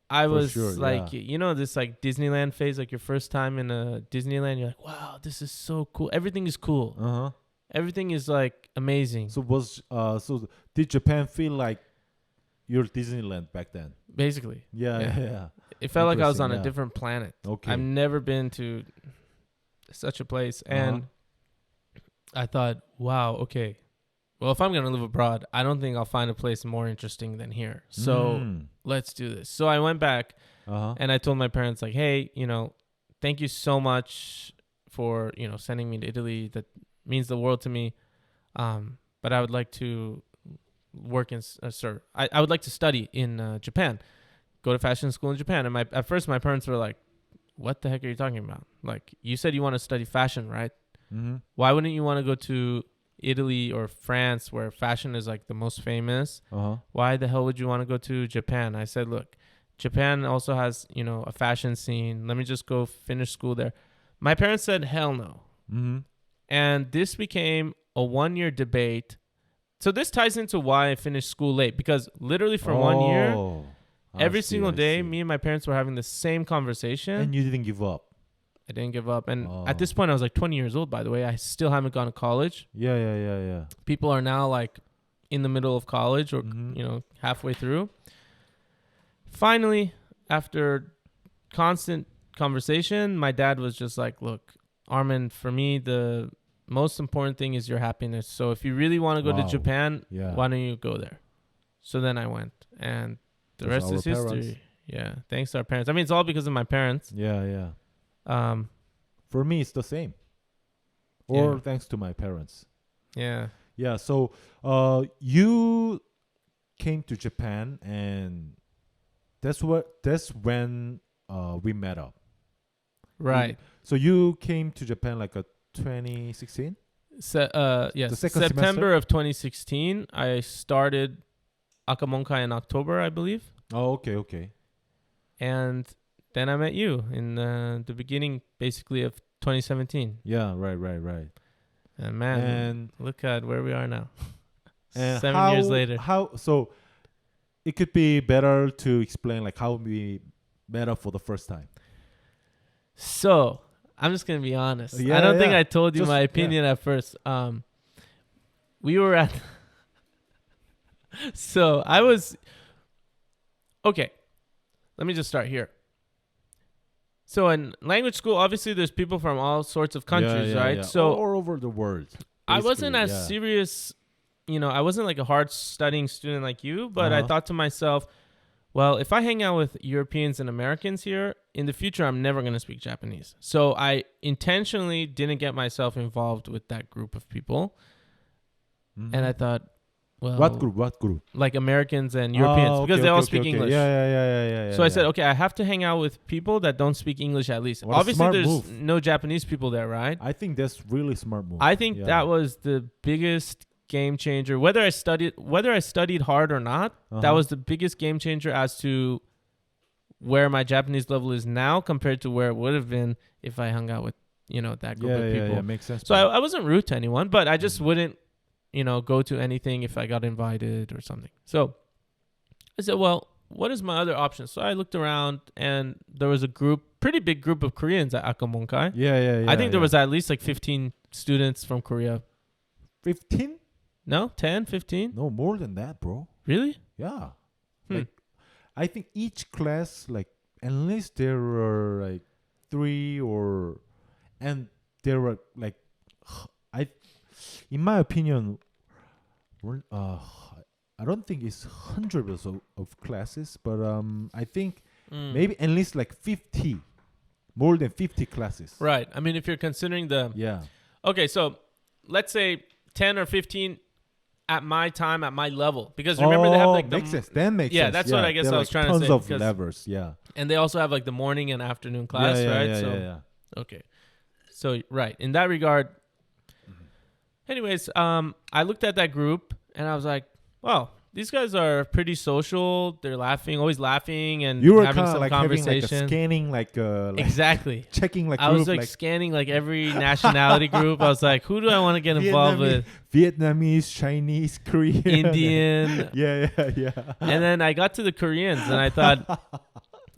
I was this like Disneyland phase, like your first time in a Disneyland, you're like, wow, this is so cool. Everything is cool. Everything is like amazing. So did Japan feel like your Disneyland back then? Basically. Yeah. It felt like I was on a different planet. Okay. I've never been to such a place, and I thought, wow, okay. Well, if I'm going to live abroad, I don't think I'll find a place more interesting than here. So let's do this. So I went back and I told my parents, like, hey, thank you so much for, sending me to Italy. That means the world to me. But I would like to work in, I would like to study in Japan, go to fashion school in Japan. And at first my parents were like, what the heck are you talking about? Like, you said you want to study fashion, right? Mm-hmm. Why wouldn't you want to go to Italy or France where fashion is like the most famous? Why the hell would you want to go to Japan? I said, look, Japan also has, a fashion scene. Let me just go finish school there. My parents said, hell no. Mm-hmm. And this became a 1-year debate. So this ties into why I finished school late, because literally for 1 year, Every single day, me and my parents were having the same conversation. And you didn't give up. I didn't give up. And at this point, I was like 20 years old, by the way. I still haven't gone to college. Yeah. People are now like in the middle of college or, halfway through. Finally, after constant conversation, my dad was just like, look, Armin, for me, the most important thing is your happiness. So if you really want to go to Japan, why don't you go there? So then I went. And the rest is history. Parents. Yeah. Thanks to our parents. I mean, it's all because of my parents. Yeah. For me, it's the same. Or thanks to my parents. Yeah. Yeah. So you came to Japan, and that's when we met up. Right. So you came to Japan like a 2016? Yes. September semester? Of 2016. I started Akamonkai in October, I believe. Oh, okay. And then I met you in the beginning, basically, of 2017. Yeah, right. And man, look at where we are now. And 7 years later. So it could be better to explain like how we met up for the first time. So I'm just gonna be honest. I don't think I told you my opinion at first. We were at. So I was. Okay, let me just start here. So in language school, obviously there's people from all sorts of countries, right? Yeah. So all over the world. I wasn't as serious, I wasn't like a hard studying student like you, but I thought to myself, well, if I hang out with Europeans and Americans here, in the future, I'm never going to speak Japanese. So I intentionally didn't get myself involved with that group of people. Mm-hmm. And I thought, well... What group? Like Americans and Europeans, because they all speak English. Yeah. So I said, okay, I have to hang out with people that don't speak English at least. Obviously, there's no Japanese people there, right? I think that's really smart move. I think that was the biggest game changer. Whether I studied hard or not, that was the biggest game changer as to where my Japanese level is now compared to where it would have been if I hung out with that group of people. Yeah, makes sense. So I wasn't rude to anyone, but I just wouldn't go to anything if I got invited or something. So I said, well, what is my other option? So I looked around and there was a pretty big group of Koreans at Akamonkai. Yeah. I think there was at least like 15 students from Korea. 15? No, 10, 15? No, more than that, bro. Really? Yeah. Like, I think each class, like, at least there were like 3 and there were like, in my opinion, I don't think it's hundreds of classes, but I think maybe at least like 50, more than 50 classes. Right. I mean, if you're considering Okay, so let's say 10 or 15 at my time, at my level, because remember they have like makes sense. That makes sense. Yeah, that's what I guess I was trying to say. Tons of levels, and they also have like the morning and afternoon class, right? Yeah. Okay, so right in that regard. Anyways, I looked at that group and I was like, "Wow, these guys are pretty social. They're always laughing, and you were having some like conversation." Scanning exactly, checking like. I was like scanning like every nationality group. I was like, "Who do I want to get involved with?" Vietnamese, Chinese, Korean, Indian. Yeah. And then I got to the Koreans and I thought,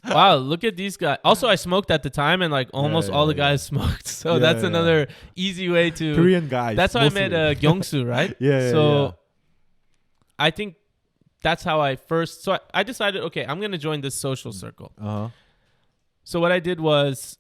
wow, look at these guys. Also, I smoked at the time, and like almost all the guys smoked. So that's another easy way to Korean guys. That's how mostly. I met Gyeongsu, right? So I think that's how I first. So I decided, okay, I'm gonna join this social circle. So what I did was,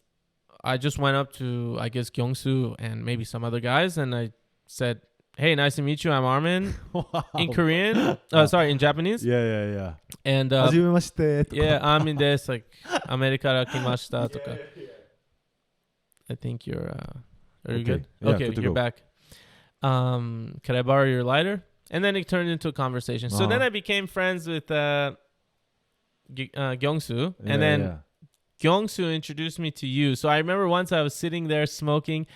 I just went up to Gyeongsu and maybe some other guys, and I said, "Hey, nice to meet you. I'm Armin." Wow. In Korean. In Japanese. Yeah. And Armin desu, like Americaから来ましたとか. I think you're are you good? Yeah, okay, good you're go. back. Could I borrow your lighter? And then it turned into a conversation. So then I became friends with Gyeongsu, and then Gyeongsu introduced me to you. So I remember once I was sitting there smoking,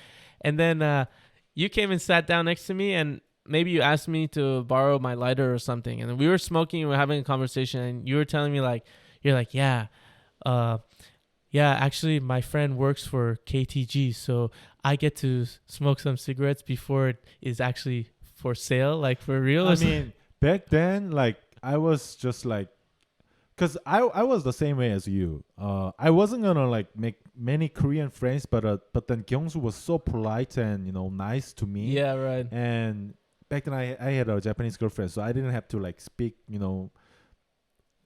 and then you came and sat down next to me, and maybe you asked me to borrow my lighter or something. And then we were smoking, and we were having a conversation, and you were telling me actually my friend works for KTG, so I get to smoke some cigarettes before it is actually for sale, like for real. I mean, back then, like I was just like Because I was the same way as you. I wasn't gonna like make many Korean friends, but then Kyungsu was so polite and nice to me. Yeah, right. And back then I had a Japanese girlfriend, so I didn't have to like speak.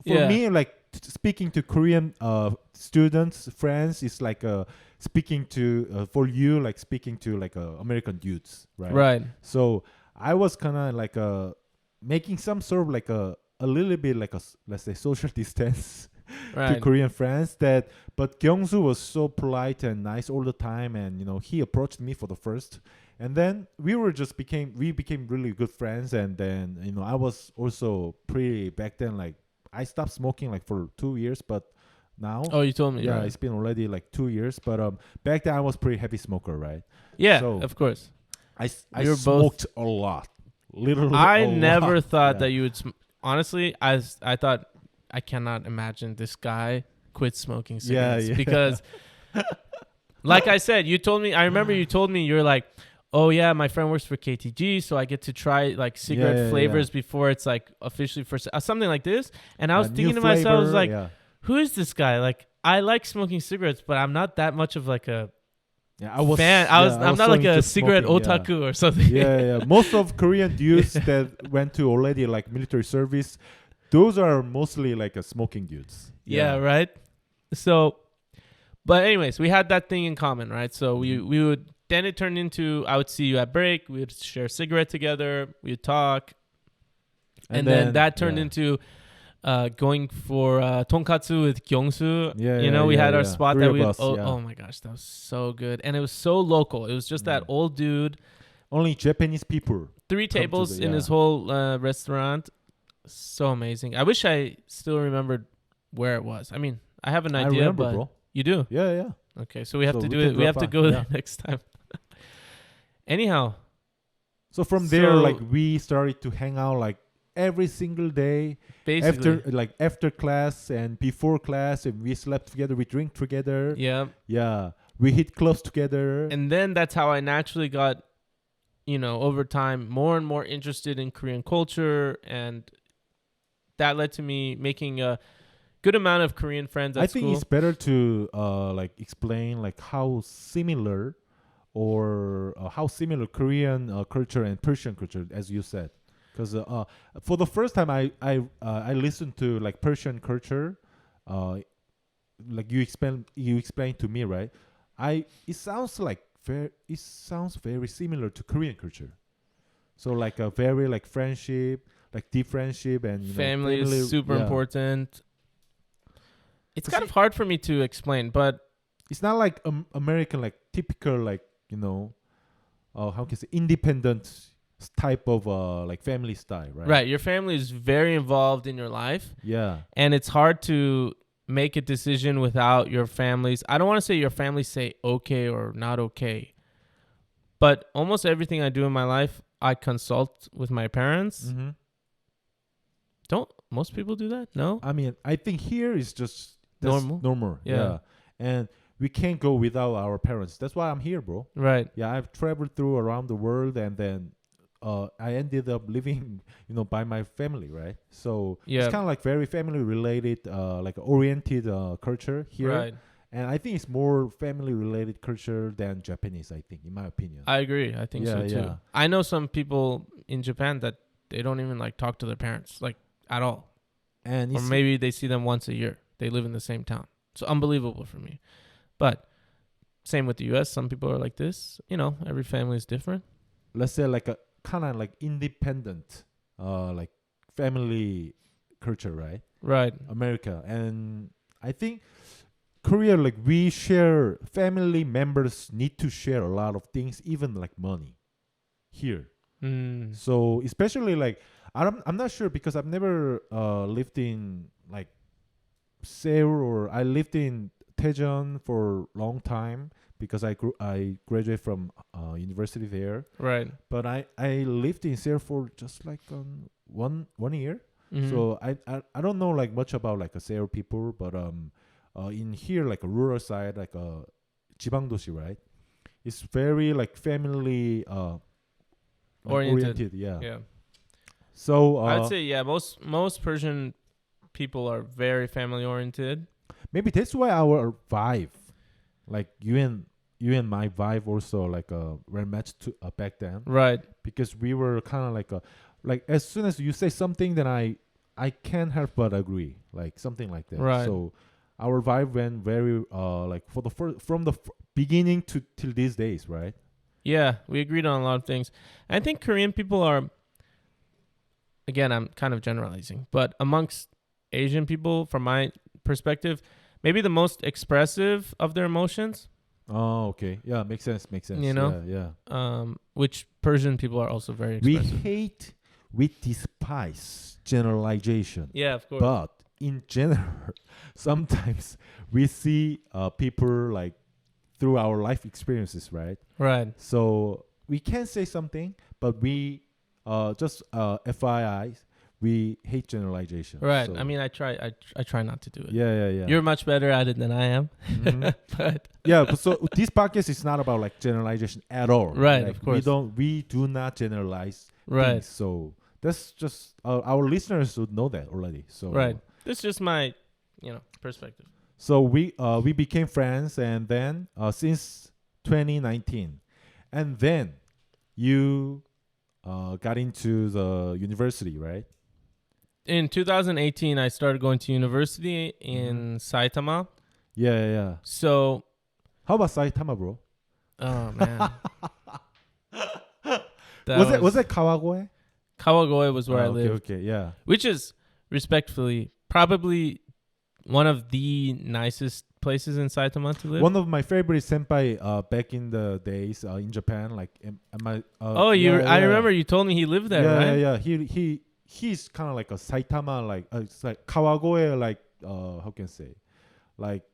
For me, like speaking to Korean students, friends is like speaking to for you like speaking to like American dudes, right? Right. So I was kind of like making some sort of like a little bit like let's say social distance Right. to Korean friends. But Kyungsu was so polite and nice all the time, and he approached me for the first, and then we became really good friends. And then I was also pretty back then like I stopped smoking like for 2 years, but now You told me. yeah, right. it's been already like 2 years. But back then I was pretty heavy smoker, right? Yeah, So of course. I You're smoked a lot, literally. I a never lot. thought Yeah. that you would. Honestly, I thought I cannot imagine this guy quit smoking cigarettes yeah. because, like I said, you told me. I remember you told me you're like, oh yeah, my friend works for KTG, so I get to try like cigarette flavors before it's like officially for something like this. And I was thinking to myself, I was like, who is this guy? Like, I like smoking cigarettes, but I'm not that much of like a fan. I'm not like a cigarette otaku or something. Yeah. Most of Korean dudes that went to already like military service, those are mostly like smoking dudes. Yeah, right. So, but anyways, we had that thing in common, right? So we would. Then it turned into I would see you at break. We would share a cigarette together. We would talk, and then that turned into going for tonkatsu with Kyungsu. We had our spot Three that of we. us, Oh my gosh, that was so good, and it was so local. It was just that old dude. Only Japanese people. 3 tables in his whole restaurant. So amazing. I wish I still remembered where it was. I mean, I have an idea, I remember, but bro. You do. Yeah. Okay, so we have to do can it. We have to drop go by. there next time. Anyhow. So from there, like we started to hang out like every single day. Basically. After class and before class, and we slept together, we drink together. Yeah. We hit clubs together. And then that's how I naturally got, over time, more and more interested in Korean culture, and that led to me making a good amount of Korean friends at school. I think it's better to like explain like how similar Korean culture and Persian culture, as you said, because for the first time I listened to like Persian culture, like you explained to me, right? It sounds very similar to Korean culture. So like a very like friendship, like deep friendship, and family is super important. It's kind of hard for me to explain, but it's not like American, like typical, like how can I say, independent type of like family style, right? Right, your family is very involved in your life. Yeah, and it's hard to make a decision without your families. I don't want to say your family say okay or not okay, but almost everything I do in my life, I consult with my parents. Mm-hmm. Don't most people do that? No, I mean, I think here is just normal. Yeah, and we can't go without our parents. That's why I'm here, bro. Right. Yeah, I've traveled through around the world, and then I ended up living, by my family, right? So it's kind of like very family related, like oriented culture here. Right. And I think it's more family related culture than Japanese, I think, in my opinion. I agree. I think so too. Yeah. I know some people in Japan that they don't even like talk to their parents, like at all. And or maybe they see them once a year. They live in the same town. So unbelievable for me. But same with the US. Some people are like this. Every family is different. Let's say like a kind of like independent, like family culture, right? Right. America. And I think Korea, like family members need to share a lot of things, even like money here. So especially like, I'm not sure because I've never lived in like Seoul, or I lived in Daejeon for a long time because I graduated from university there. Right. But I lived in Seoul for just like 1 year. Mm-hmm. So I don't know like much about like a Seoul people, but in here like a rural side, like a 지방도시, right? It's very like family oriented. Yeah. Yeah. So I'd say most Persian people are very family oriented. Maybe that's why our vibe, like you and my vibe also like were matched to back then. Right. Because we were kind of like as soon as you say something, then I can't help but agree, like something like that. Right. So our vibe went very like for the from the beginning to till these days, right? Yeah, we agreed on a lot of things. I think Korean people are, again, I'm kind of generalizing, but amongst Asian people, from my perspective, maybe the most expressive of their emotions. Oh, okay. Yeah, makes sense. You know? Yeah. Which Persian people are also very expressive. We despise generalization. Yeah, of course. But in general, sometimes we see people like through our life experiences, right? Right. So we can say something, but we just FYI, we hate generalization. Right. So I mean, I try not to do it. Yeah. You're much better at it than I am. But yeah, but so this podcast is not about like generalization at all. Right, like, of course. We do not generalize right. things. So that's just our listeners would know that already. So right. That's just my, perspective. So we became friends, and then since 2019, and then you got into the university, right? In 2018, I started going to university in Saitama. Yeah. So, how about Saitama, bro? Oh man, was it Kawagoe? Kawagoe was where I lived. Okay, yeah. Which is respectfully probably one of the nicest places in Saitama to live. One of my favorite senpai back in the days in Japan. Like, I remember you told me he lived there, right? Yeah. He's kind of like a Saitama, like it's like Kawagoe, like how can I say, like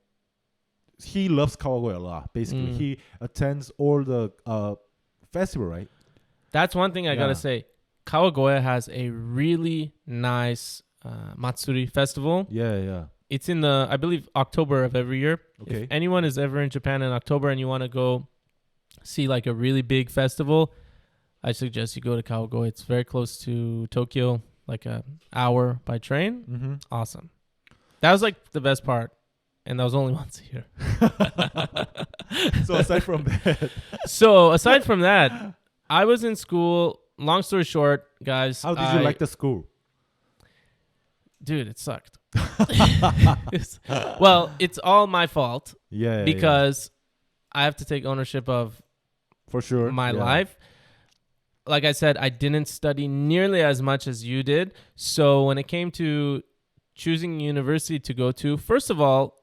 he loves Kawagoe a lot. Basically, he attends all the festival, right? That's one thing I gotta say. Kawagoe has a really nice Matsuri festival. Yeah. It's in I believe, October of every year. Okay. If anyone is ever in Japan in October and you want to go see like a really big festival, I suggest you go to Kawagoe. It's very close to Tokyo, like an hour by train. Mm-hmm. Awesome. That was like the best part. And that was only once a year. So aside from that, I was in school. Long story short, guys. How did you like the school? Dude, it sucked. Well, it's all my fault. Yeah. Because I have to take ownership of for sure my life. Like I said, I didn't study nearly as much as you did. So when it came to choosing university to go to, first of all,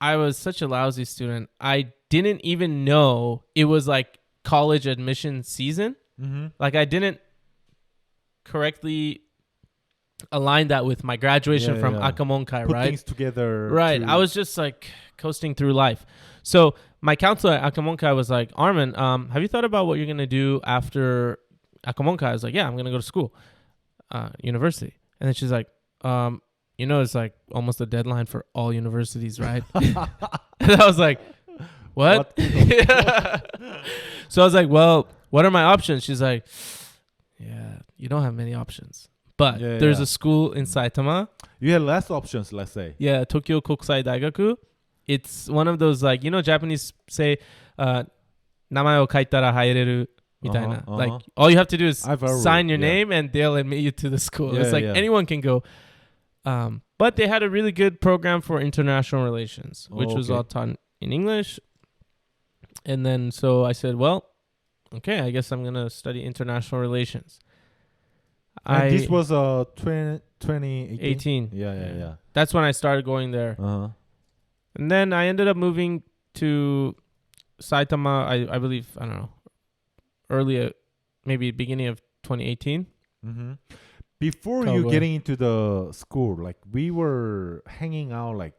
I was such a lousy student. I didn't even know it was like college admission season. Mm-hmm. Like I didn't correctly align that with my graduation from Akamonkai, Put right? things together. Right. I was just like coasting through life. So my counselor at Akamonkai was like, Armin, have you thought about what you're going to do after Akamonkai? I was like, yeah, I'm going to go to school, university. And then she's like, it's like almost a deadline for all universities, right? And I was like, what? So I was like, well, what are my options? She's like, yeah, you don't have many options. But there's a school in Saitama. You had less options, let's say. Yeah, Tokyo Kokusai Daigaku. It's one of those, like, Japanese say, namae o kaitara haireru, mitaina. Like, all you have to do is sign your name and they'll admit you to the school. It's like anyone can go. But they had a really good program for international relations, which was all taught in English. And then, so I said, well, okay, I guess I'm going to study international relations. And this was 2018? 18. Yeah. That's when I started going there. And then I ended up moving to Saitama, I believe, I don't know, earlier, maybe beginning of 2018. Mm-hmm. Before you getting into the school, like we were hanging out like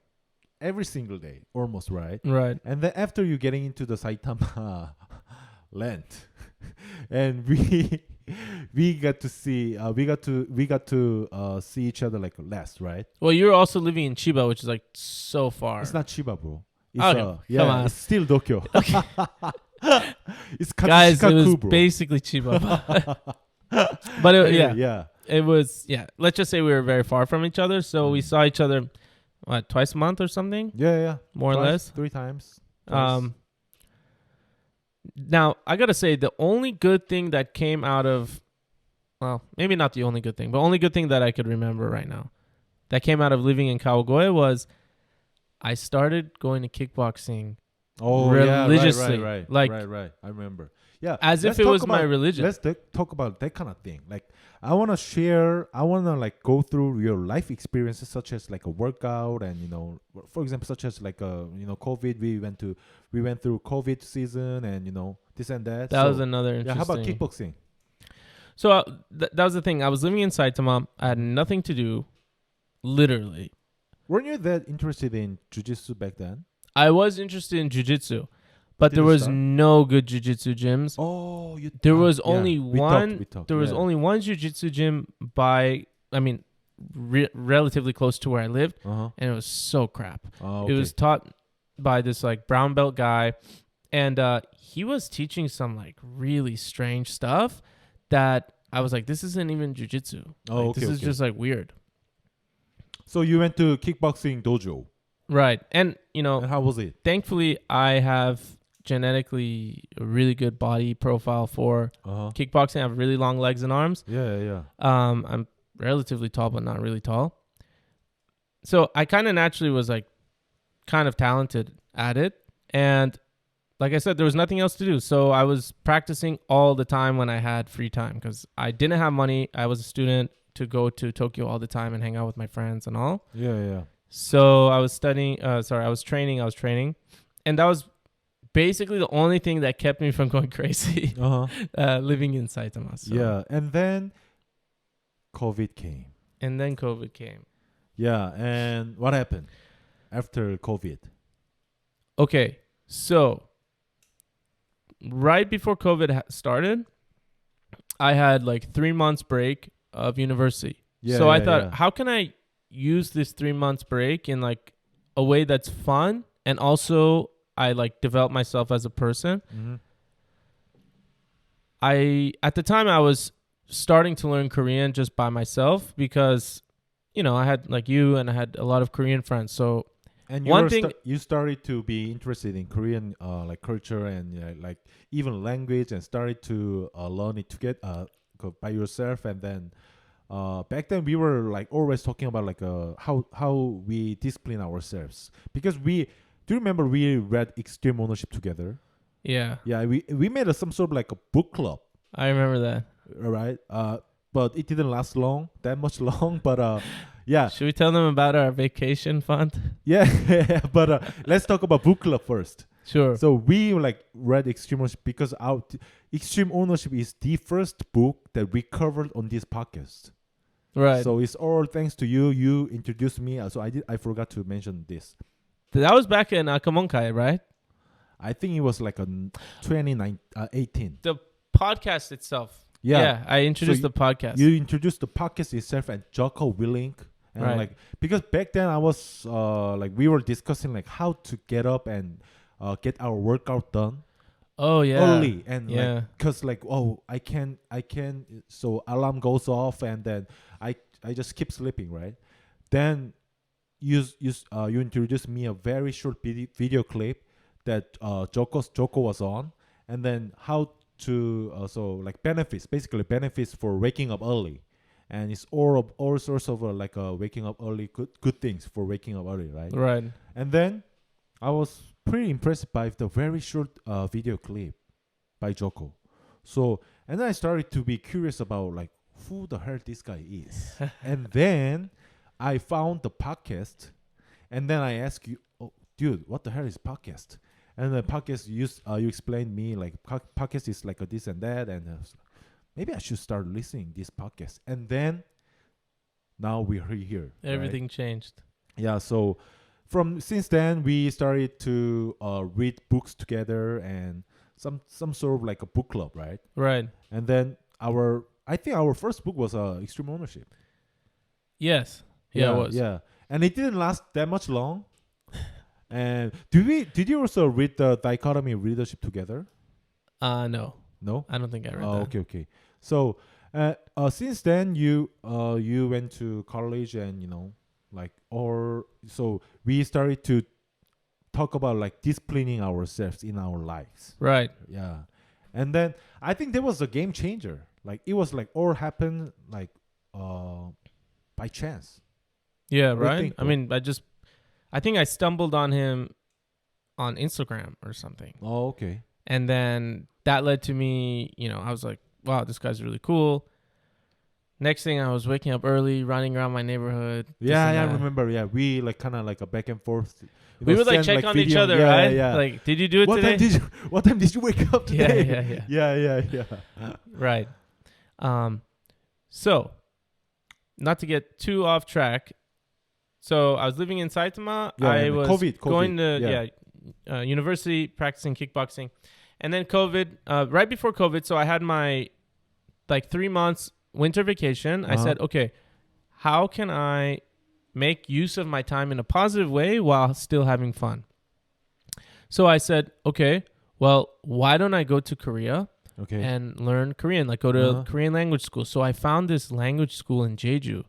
every single day, almost, right? Right. And then after you getting into the Saitama land, and we got to see see each other like less, right? Well, you're also living in Chiba, which is like so far. It's not Chiba, bro. It's come on. It's still Tokyo. Okay. It's Guys, it was bro. basically Chiba. But yeah. it was, yeah, let's just say we were very far from each other. So we saw each other, what, twice a month or something? Yeah. More or less. 3 times. Twice. Now, I got to say, the only good thing that came out of, well, maybe not the only good thing, but only good thing that I could remember right now that came out of living in Kawagoe was I started going to kickboxing religiously. Right. Like, right. I remember. Yeah. As if it was my religion. Let's talk about that kind of thing. Like, I want to like go through your life experiences, such as like a workout and, for example, such as like, COVID. We went through COVID season and, this and that. That was another interesting. Yeah. How about kickboxing? So that was the thing. I was living in Saitama. I had nothing to do, literally. Weren't you that interested in jiu-jitsu back then? I was interested in jiu-jitsu, but there was no good jiu-jitsu gyms. Oh, there was only one. We talked. There was only one jiu-jitsu gym relatively close to where I lived, and it was so crap. Oh, okay. It was taught by this like brown belt guy, and he was teaching some like really strange stuff that I was like, this isn't even jiu-jitsu. Oh, like, this is just like weird. So you went to kickboxing dojo. Right. And, and how was it? Thankfully, I have genetically a really good body profile for kickboxing. I have really long legs and arms. Yeah. I'm relatively tall, but not really tall. So I kind of naturally was like kind of talented at it. And like I said, there was nothing else to do. So I was practicing all the time when I had free time because I didn't have money. I was a student to go to Tokyo all the time and hang out with my friends and all. Yeah. So I was training. And that was basically the only thing that kept me from going crazy living in Saitama. So. Yeah. And then COVID came. Yeah. And what happened after COVID? Okay. So right before COVID started, I had like 3 months break of university. So I thought, how can I use this 3 months break in like a way that's fun and also I like develop myself as a person. At the time I was starting to learn Korean just by myself because I had like you and I had a lot of Korean friends. So and you started to be interested in Korean like culture and like even language and started to learn it to get by yourself. And then back then we were like always talking about like how we discipline ourselves because do you remember we read Extreme Ownership together? Yeah we made some sort of like a book club. I remember that. Right. But it didn't last that much long. But yeah. Should we tell them about our vacation fund? Yeah. But let's talk about book club first. Sure. So we like read Extreme Ownership because our Extreme Ownership is the first book that we covered on this podcast. Right. So it's all thanks to you. You introduced me. So I forgot to mention this. That was back in Kamonkai, right? I think it was like a 2018. The podcast itself. Yeah, I introduced the podcast. You introduced the podcast itself and Jocko Willink. And right. like because back then I was like we were discussing like how to get up and get our workout done. Oh yeah. Early and like cuz like I can so alarm goes off and then I just keep sleeping, right? Then you introduced me a very short video clip that Jocko was on, and then how to so like benefits for waking up early, and it's all sorts of like waking up early good things for waking up early, right? Right. And then I was pretty impressed by the very short video clip by Jocko. So and then I started to be curious about like who the hell this guy is, and then I found the podcast, and then I asked you, oh, dude, what the hell is podcast? And the podcast you explained me like podcast is like a this and that, and maybe I should start listening this podcast. And then now we're here. Everything right? changed. Yeah. So since then we started to read books together and some sort of like a book club, right? Right. And then I think our first book was Extreme Ownership. Yes. Yeah, it was. Yeah. And it didn't last that much long. And did you also read the Dichotomy of Leadership together? No. No? I don't think I read that. Okay. Okay. So, Since then, you went to college, and so we started to talk about like disciplining ourselves in our lives. Right. Yeah, and then I think there was a game changer. Like it was like all happened like by chance. Yeah, right. I mean, I think I stumbled on him on Instagram or something. Oh, okay. And then that led to me, I was like, wow, this guy's really cool. Next thing, I was waking up early, running around my neighborhood. Yeah, I remember. Yeah, we like kind of like a back and forth. We would like check on each other, right? Yeah. Like, did you do it today? What time did you wake up today? Yeah. Right. So, not to get too off track. So I was living in Saitama. I was COVID. going to university, practicing kickboxing, and then COVID. Right before COVID, so I had my 3 months winter vacation. I said, okay, how can I make use of my time in a positive way while still having fun? So I said, okay, well, why don't I go to Korea and learn Korean, like go to Korean language school? So I found this language school in Jeju,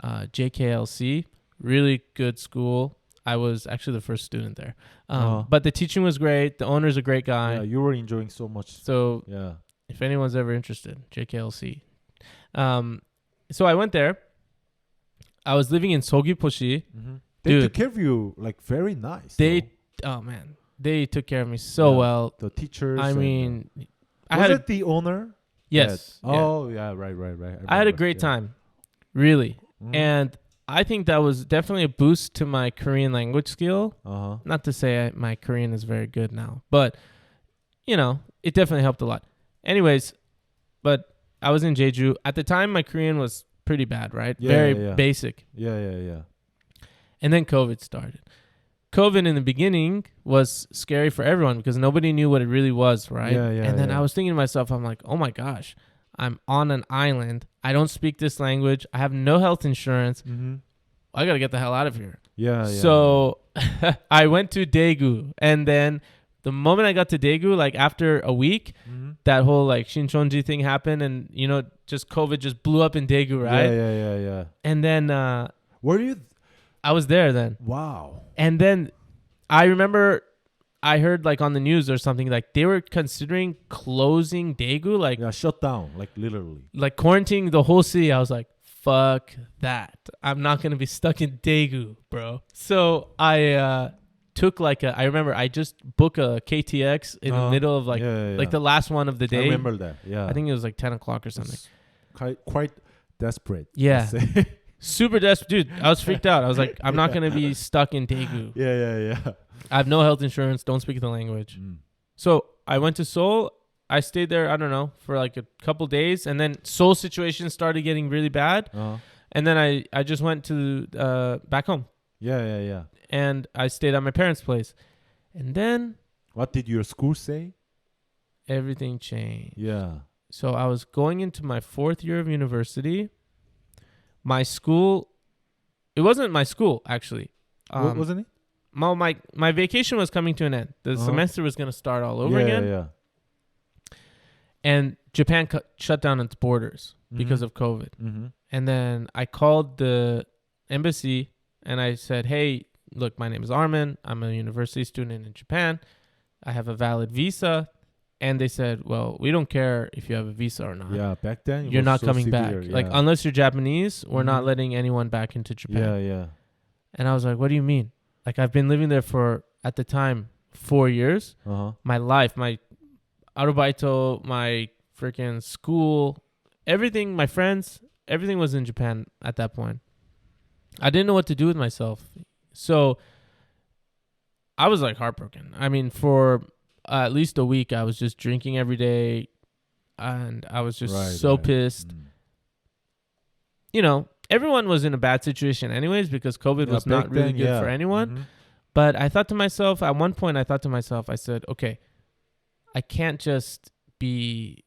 JKLC, really good school. I was actually the first student there. But the teaching was great. The owner's a great guy. Yeah, you were enjoying so much. So if anyone's ever interested, JKLC. So I went there. I was living in Sogüposhi. Mm-hmm. They took care of you like very nice. They took care of me so well. The teachers. I mean, was it the owner? Yes. Right. I had a great time, really, and I think that was definitely a boost to my Korean language skill. Not to say my Korean is very good now, but it definitely helped a lot. Anyways, but I was in Jeju at the time. My Korean was pretty bad, right? Very basic. Yeah. And then COVID started. COVID in the beginning was scary for everyone because nobody knew what it really was, right? And then I was thinking to myself, I'm like, oh my gosh, I'm on an island. I don't speak this language. I have no health insurance. I got to get the hell out of here. So I went to Daegu. And then the moment I got to Daegu, like after a week, that whole like Shinchonji thing happened. And, just COVID just blew up in Daegu, right? Yeah. And then... were you... I was there then. Wow. And then I remember I heard like on the news or something, like they were considering closing Daegu, like shut down, like literally, like quarantining the whole city. I was like, fuck that. I'm not going to be stuck in Daegu, bro. So I took I remember I just booked a KTX in the middle of like the last one of the day. I remember that. Yeah. I think it was like 10 o'clock or something. Quite desperate. Yeah. Super desperate, dude. I was freaked out. I was like, I'm not gonna be stuck in Daegu. Yeah. I have no health insurance. Don't speak the language. So I went to Seoul. I stayed there. I don't know, for like a couple days, and then Seoul situation started getting really bad. And then I just went to back home. Yeah. And I stayed at my parents' place. And then what did your school say? Everything changed. Yeah. So I was going into my 4th year of university. My school, it wasn't my school actually. Wasn't it? My vacation was coming to an end. The semester was going to start all over again. Yeah. And Japan shut down its borders because of COVID. And then I called the embassy and I said, hey, look, my name is Armin. I'm a university student in Japan. I have a valid visa. And they said, well, we don't care if you have a visa or not. Yeah, back then you're not coming severe, back. Like, unless you're Japanese, we're not letting anyone back into Japan. Yeah. And I was like, what do you mean? Like, I've been living there for, at the time, 4 years. My life, my arubaito, my freaking school, everything, my friends, everything was in Japan at that point. I didn't know what to do with myself. So I was like heartbroken. I mean, for... at least a week, I was just drinking every day, and I was just pissed. Everyone was in a bad situation anyways because COVID was not really good for anyone. But I thought to myself, at one point, I said, okay, I can't just be,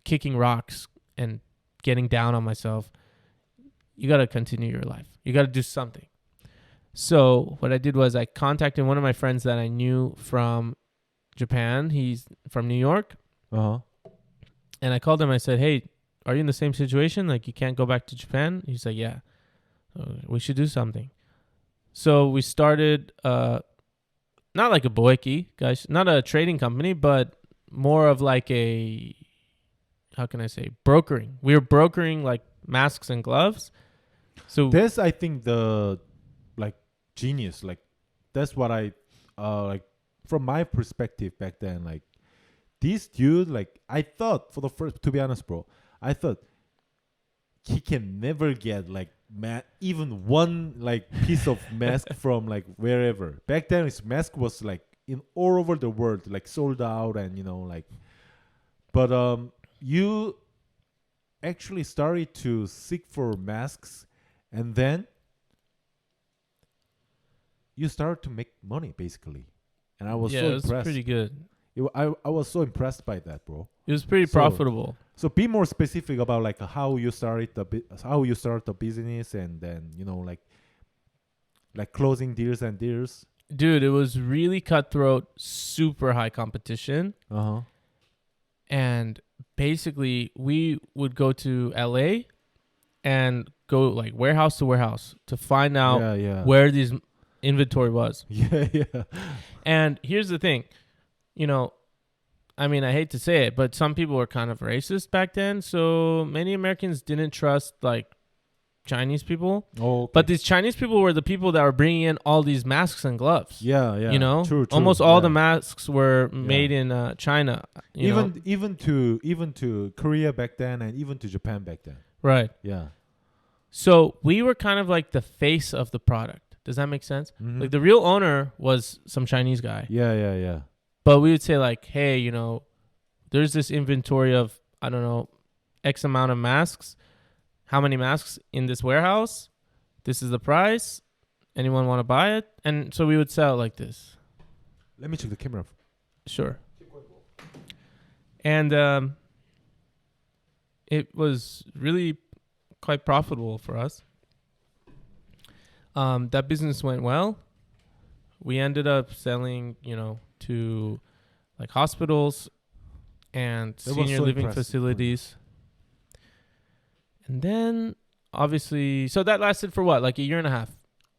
kicking rocks and getting down on myself. You got to continue your life. You got to do something. So what I did was I contacted one of my friends that I knew from Japan. He's from New York. And I called him. I said, "Hey, are you in the same situation? Like, you can't go back to Japan?" He's like, "Yeah, we should do something." So we started, not like a boeki, guys, not a trading company, but more of like a, how can I say, brokering. We were brokering like masks and gloves. So that's, I think, the like genius. Like that's what I like from my perspective back then. Like this dude, like I thought for the first, to be honest, bro, I thought he can never get like even one like piece of mask from like wherever. Back then his mask was like in all over the world, like sold out, and you know, like, but you actually started to seek for masks, and then you started to make money basically, and I was so it was impressed. pretty good. I was so impressed by that, bro. It was pretty profitable. So be more specific about like how you started the business, and then you know like closing deals and deals. Dude, it was really cutthroat, super high competition. And basically we would go to LA and go like warehouse to warehouse to find out where these inventory was. And here's the thing, you know, I mean, I hate to say it, but some people were kind of racist back then. So many Americans didn't trust like Chinese people. Oh, okay. But these Chinese people were the people that were bringing in all these masks and gloves. You know, true. Almost all the masks were made in China. Even to Korea back then, and even to Japan back then. Right. Yeah. So we were kind of like the face of the product. Does that make sense? Like the real owner was some Chinese guy. Yeah. But we would say like, hey, you know, there's this inventory of, I don't know, X amount of masks. How many masks in this warehouse? This is the price. Anyone want to buy it? And so we would sell it like this. Let me check the camera. Sure. And it was really quite profitable for us. That business went well. We ended up selling, you know, to like hospitals and senior living facilities. And then obviously, so that lasted for what? Like a year and a half.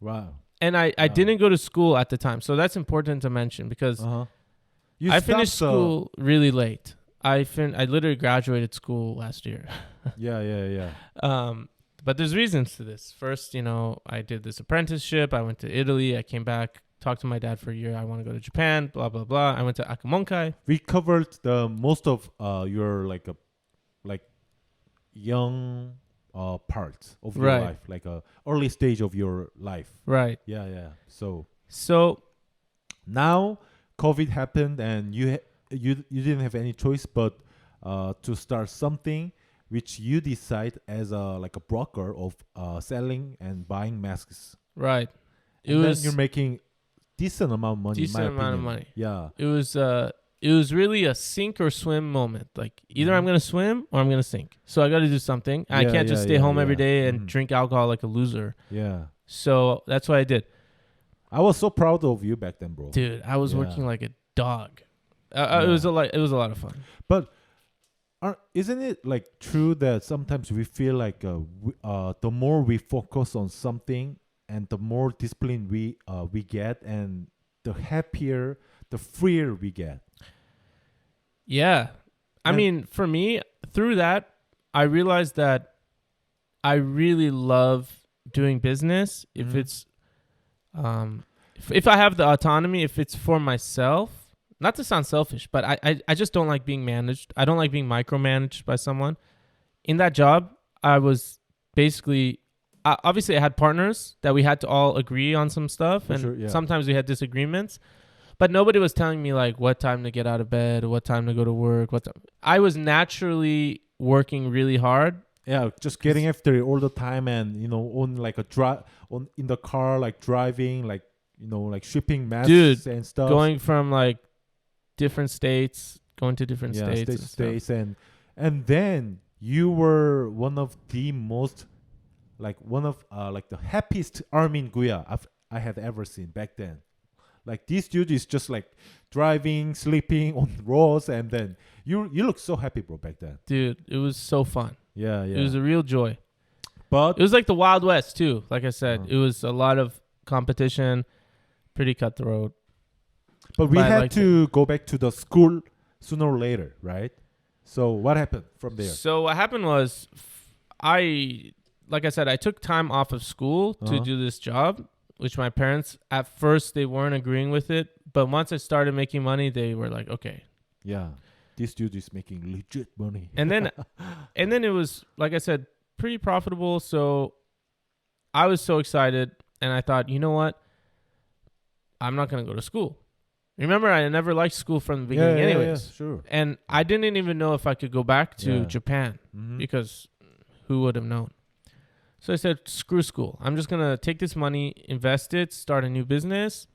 Wow. And I didn't go to school at the time. So that's important to mention because I finished school really late. I literally graduated school last year. Yeah. But there's reasons to this. First, you know, I did this apprenticeship. I went to Italy. I came back, talked to my dad for a year. I want to go to Japan, blah, blah, blah. I went to Akamonkai. We covered the most of your like young parts of your life, like a early stage of your life. Right. Yeah. So now COVID happened, and you didn't have any choice but to start something which you decide as a broker of selling and buying masks. Right. Then you're making decent amount of money. Decent amount of money. Yeah. It was really a sink or swim moment. Like either I'm going to swim or I'm going to sink. So I got to do something. I can't just stay home every day and drink alcohol like a loser. Yeah. So that's what I did. I was so proud of you back then, bro. Dude, I was working like a dog. It was a lot of fun. But isn't it like true that sometimes we feel like the more we focus on something and the more discipline we get, and the happier, the freer we get? Yeah. I mean, for me, through that, I realized that I really love doing business if it's if I have the autonomy, if it's for myself. Not to sound selfish, but I just don't like being managed. I don't like being micromanaged by someone. In that job, I was basically, obviously I had partners that we had to all agree on some stuff. And sometimes we had disagreements. But nobody was telling me like what time to get out of bed, what time to go to work. I was naturally working really hard. Yeah, just getting after it all the time, and you know, on like in the car, like driving, like you know, like shipping masks and stuff. Going from like different states, going to different states, and then you were one of the most like the happiest Armin Guya I had ever seen back then. Like this dude is just like driving, sleeping on roads, and then you look so happy, bro, back then. Dude, it was so fun. Yeah. It was a real joy. But it was like the Wild West too. Like I said, it was a lot of competition, pretty cutthroat. But we had to go back to the school sooner or later, right? So what happened from there? So what happened was, like I said, I took time off of school to do this job, which my parents, at first, they weren't agreeing with it. But once I started making money, they were like, okay. Yeah, this dude is making legit money. And then it was, like I said, pretty profitable. So I was so excited. And I thought, you know what? I'm not going to go to school. Remember, I never liked school from the beginning anyways. Yeah, sure. And I didn't even know if I could go back to Japan because who would have known? So I said, screw school. I'm just going to take this money, invest it, start a new business.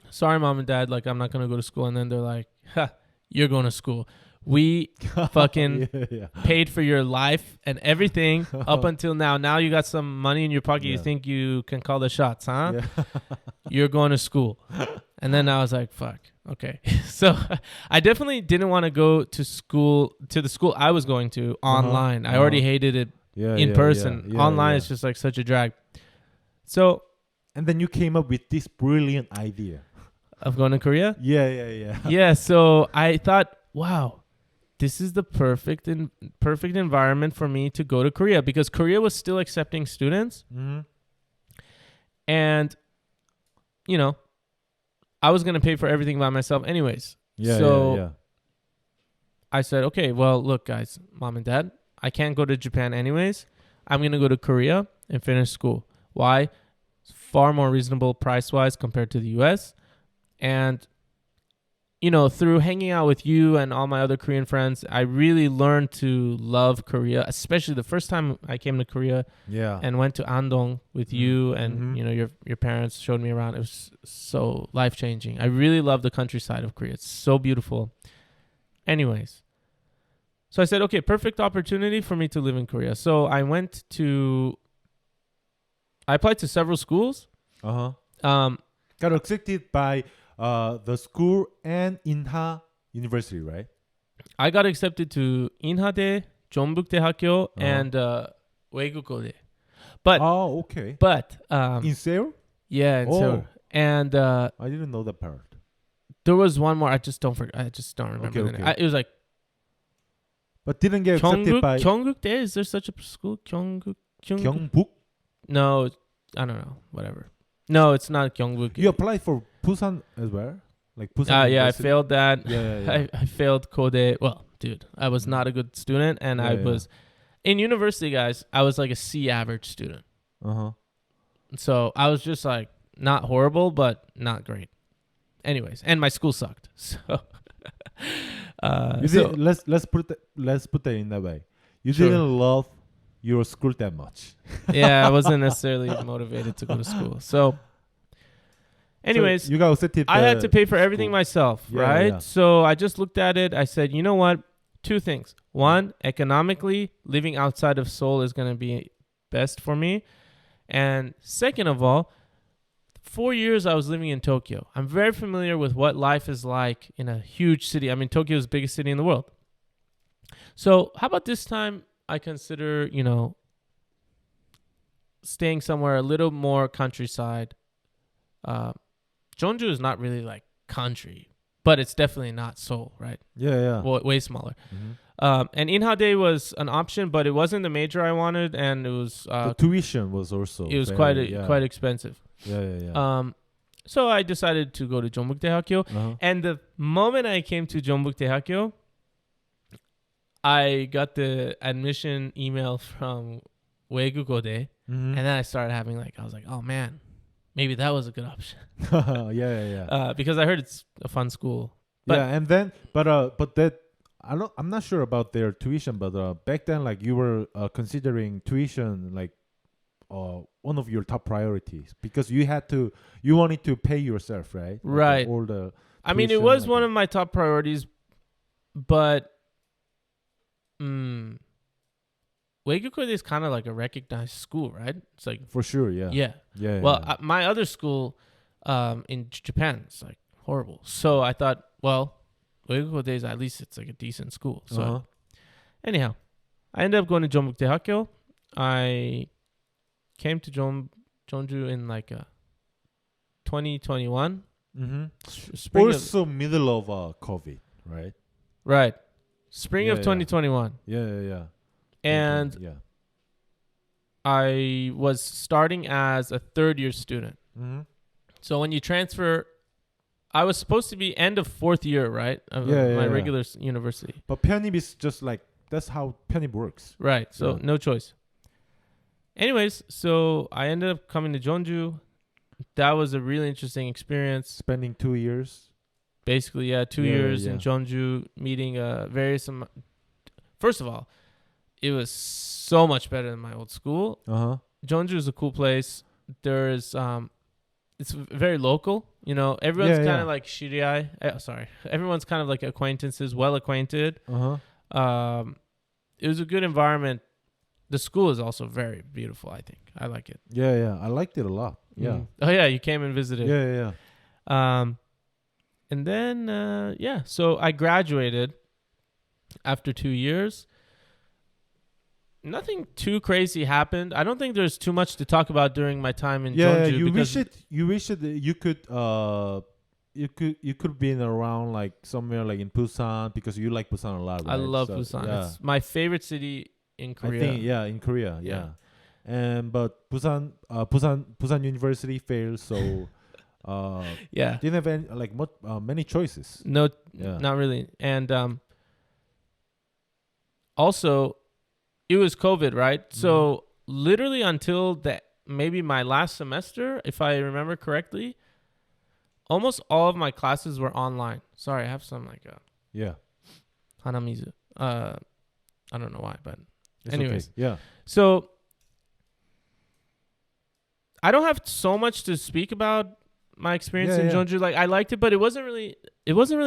Sorry, mom and dad, like I'm not going to go to school. And then they're like, you're going to school. We fucking paid for your life and everything up until now. Now you got some money in your pocket. You think you can call the shots, huh? Yeah. You're going to school. And then I was like, fuck. Okay. So I definitely didn't want to go to school, to the school I was going to online. I already hated it in person. Online is just like such a drag. So. And then you came up with this brilliant idea. Of going to Korea? Yeah. Yeah. So I thought, wow. This is the perfect environment for me to go to Korea because Korea was still accepting students. And, you know, I was going to pay for everything by myself anyways. So I said, okay, well, look, guys, mom and dad, I can't go to Japan anyways. I'm going to go to Korea and finish school. Why? It's far more reasonable price-wise compared to the U.S. And you know, through hanging out with you and all my other Korean friends, I really learned to love Korea, especially the first time I came to Korea and went to Andong with you and, you know, your parents showed me around. It was so life-changing. I really love the countryside of Korea. It's so beautiful. Anyways, so I said, okay, perfect opportunity for me to live in Korea. So I applied to several schools. Got accepted by the school and Inha University, right? I got accepted to Inhade, Jeonbukdaehak교, and Waegukode. But okay. But in Seoul? Yeah, in Seoul. And I didn't know that part. There was one more. I just don't remember the name. It was like. But didn't get accepted by Gyeongbuk-dae? Is there such a school? Gyeongbuk? No, I don't know. Whatever. No, it's not Gyeongbuk. You applied for Busan as well? Like Busan yeah, I failed that. Yeah. I failed Kode. Well, dude, I was not a good student. And I was... In university, guys, I was like a C average student. So I was just like, not horrible, but not great. Anyways, and my school sucked. So... let's put that in that way. You didn't love your school that much. Yeah, I wasn't necessarily motivated to go to school. So, anyways, so you got accepted. I had to pay for everything myself, right? Yeah. So I just looked at it. I said, you know what? Two things. One, economically, living outside of Seoul is going to be best for me. And second of all, 4 years I was living in Tokyo. I'm very familiar with what life is like in a huge city. I mean, Tokyo is the biggest city in the world. So how about this time I consider, you know, staying somewhere a little more countryside. Jeonju is not really like country, but it's definitely not Seoul, right? Yeah. Way smaller. And Inhade was an option, but it wasn't the major I wanted, and it was the tuition was also quite expensive. Yeah. So I decided to go to Jeonbukdaehak교, and the moment I came to Jeonbukdaehakyo, I got the admission email from Waegukode, and then I started having I was like, oh man, maybe that was a good option. Yeah. Because I heard it's a fun school. But and then but that I'm not sure about their tuition, but back then you were considering tuition one of your top priorities because you wanted to pay yourself, right? Right. All the I mean, it was one of my top priorities, but Waegukode is kind of like a recognized school, right? It's like for sure, yeah. Well, my other school, in Japan. It's like horrible. So I thought, well, 외국어 days, at least it's like a decent school. So anyhow, I ended up going to Jeonbuk-daehakyo. I came to Jeonju in like 2021. Mm-hmm. Also middle of COVID, right? Right. Spring of 2021. Yeah. And I was starting as a third-year student. Mm-hmm. So when you transfer, I was supposed to be end of fourth year, right? Of my regular university. But 편입 is just like, that's how 편입 works. Right. So no choice. Anyways, so I ended up coming to Jeonju. That was a really interesting experience. Spending 2 years. Basically, 2 years in Jeonju, meeting various. First of all, it was so much better than my old school. Jeonju is a cool place. There's it's very local. You know, everyone's kind of like shiriai. Everyone's kind of like acquaintances, well acquainted. It was a good environment. The school is also very beautiful, I think. I like it. Yeah. I liked it a lot. Yeah. Oh yeah, you came and visited. Yeah. And then so I graduated after 2 years. Nothing too crazy happened. I don't think there's too much to talk about during my time in Jeonju. You wish it you could be around like somewhere like in Busan, because you like Busan a lot, right? I love Busan. Yeah. It's my favorite city in Korea. I think in Korea, but Busan University failed, so didn't have any, like many choices. No, not really. And also, it was COVID, right? Mm-hmm. So literally until maybe my last semester, if I remember correctly, almost all of my classes were online. Sorry, I have some like hanamizu. I don't know why, but it's anyways, okay. Yeah. So I don't have so much to speak about my experience in Jeonju. Like, I liked it, but it wasn't really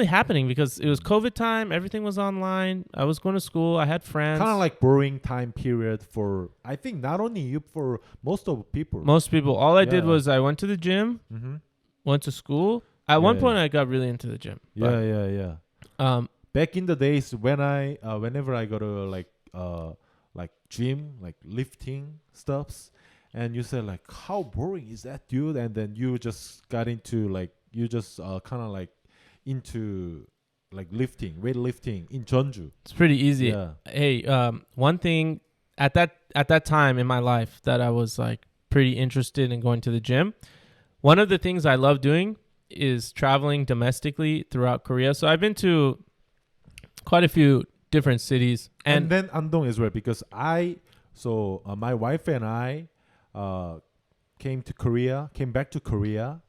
happening because it was COVID time. Everything was online. I was going to school. I had friends. Kind of like boring time period for, I think, not only you, for most of people. Most people. All I did was I went to the gym, went to school. At one point, I got really into the gym. Yeah. Back in the days when whenever I go to like gym, like lifting stuffs, and you said like, how boring is that, dude? And then you just got into like, you just kind of like into like weightlifting in Jeonju. It's pretty easy. Yeah. Hey, one thing at that time in my life that I was like pretty interested in going to the gym. One of the things I love doing is traveling domestically throughout Korea. So I've been to quite a few different cities. And then Andong as well, because my wife and I came back to Korea,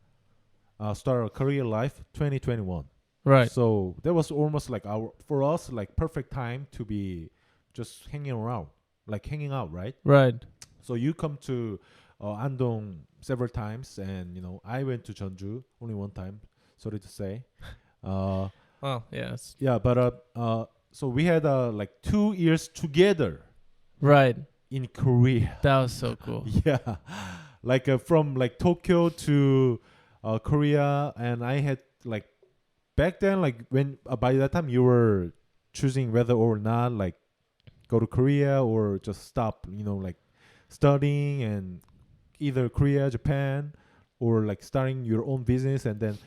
started a career life 2021. Right. So that was almost like for us, like perfect time to be just hanging out, right? Right. So you come to Andong several times, and I went to Jeonju only one time. Sorry to say. Well, yes. Yeah, but so we had like 2 years together. Right. In Korea. That was so cool. Yeah, like from like Tokyo to Korea, and I had like back then, like when by that time you were choosing whether or not like go to Korea or just stop, like studying and either Korea, Japan, or like starting your own business. And then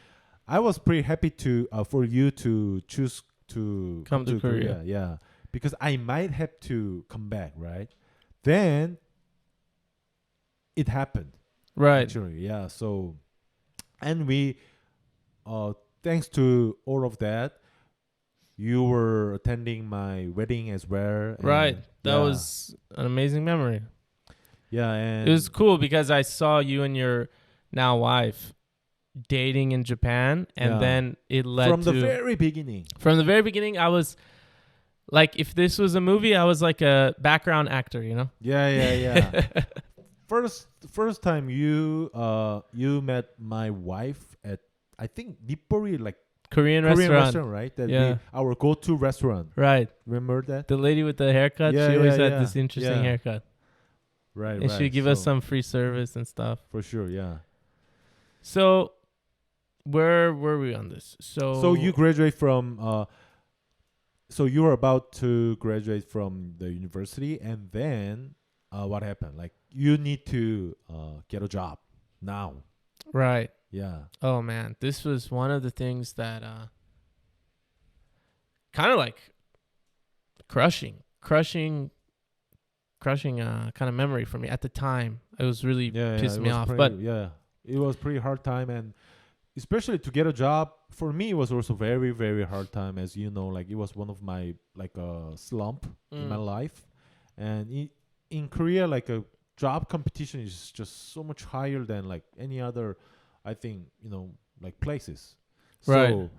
I was pretty happy to for you to choose to come to Korea. Yeah, because I might have to come back, right? Then it happened. Right. Actually, yeah. So, and we, thanks to all of that, you were attending my wedding as well. Right. That was an amazing memory. Yeah. And it was cool because I saw you and your now wife dating in Japan, and then it led from the very beginning. From the very beginning, I was like, if this was a movie, I was like a background actor, Yeah. First time you met my wife at, I think, Nippori, like Korean restaurant, right? Our go-to restaurant. Right. Remember that? The lady with the haircut, she always had this interesting haircut. Right. And she'd give us some free service and stuff. For sure, yeah. So where were we on this? So you graduate from so you were about to graduate from the university, and then what happened? Like you need to get a job now. Right. Yeah. Oh man, this was one of the things that kind of like crushing kind of memory for me at the time. It was really pissed me off. But it was pretty hard time, and especially to get a job for me, it was also very, very hard time. As you know, like it was one of my like a slump in my life, and in Korea, like a job competition is just so much higher than like any other, I think, like places. Right. So,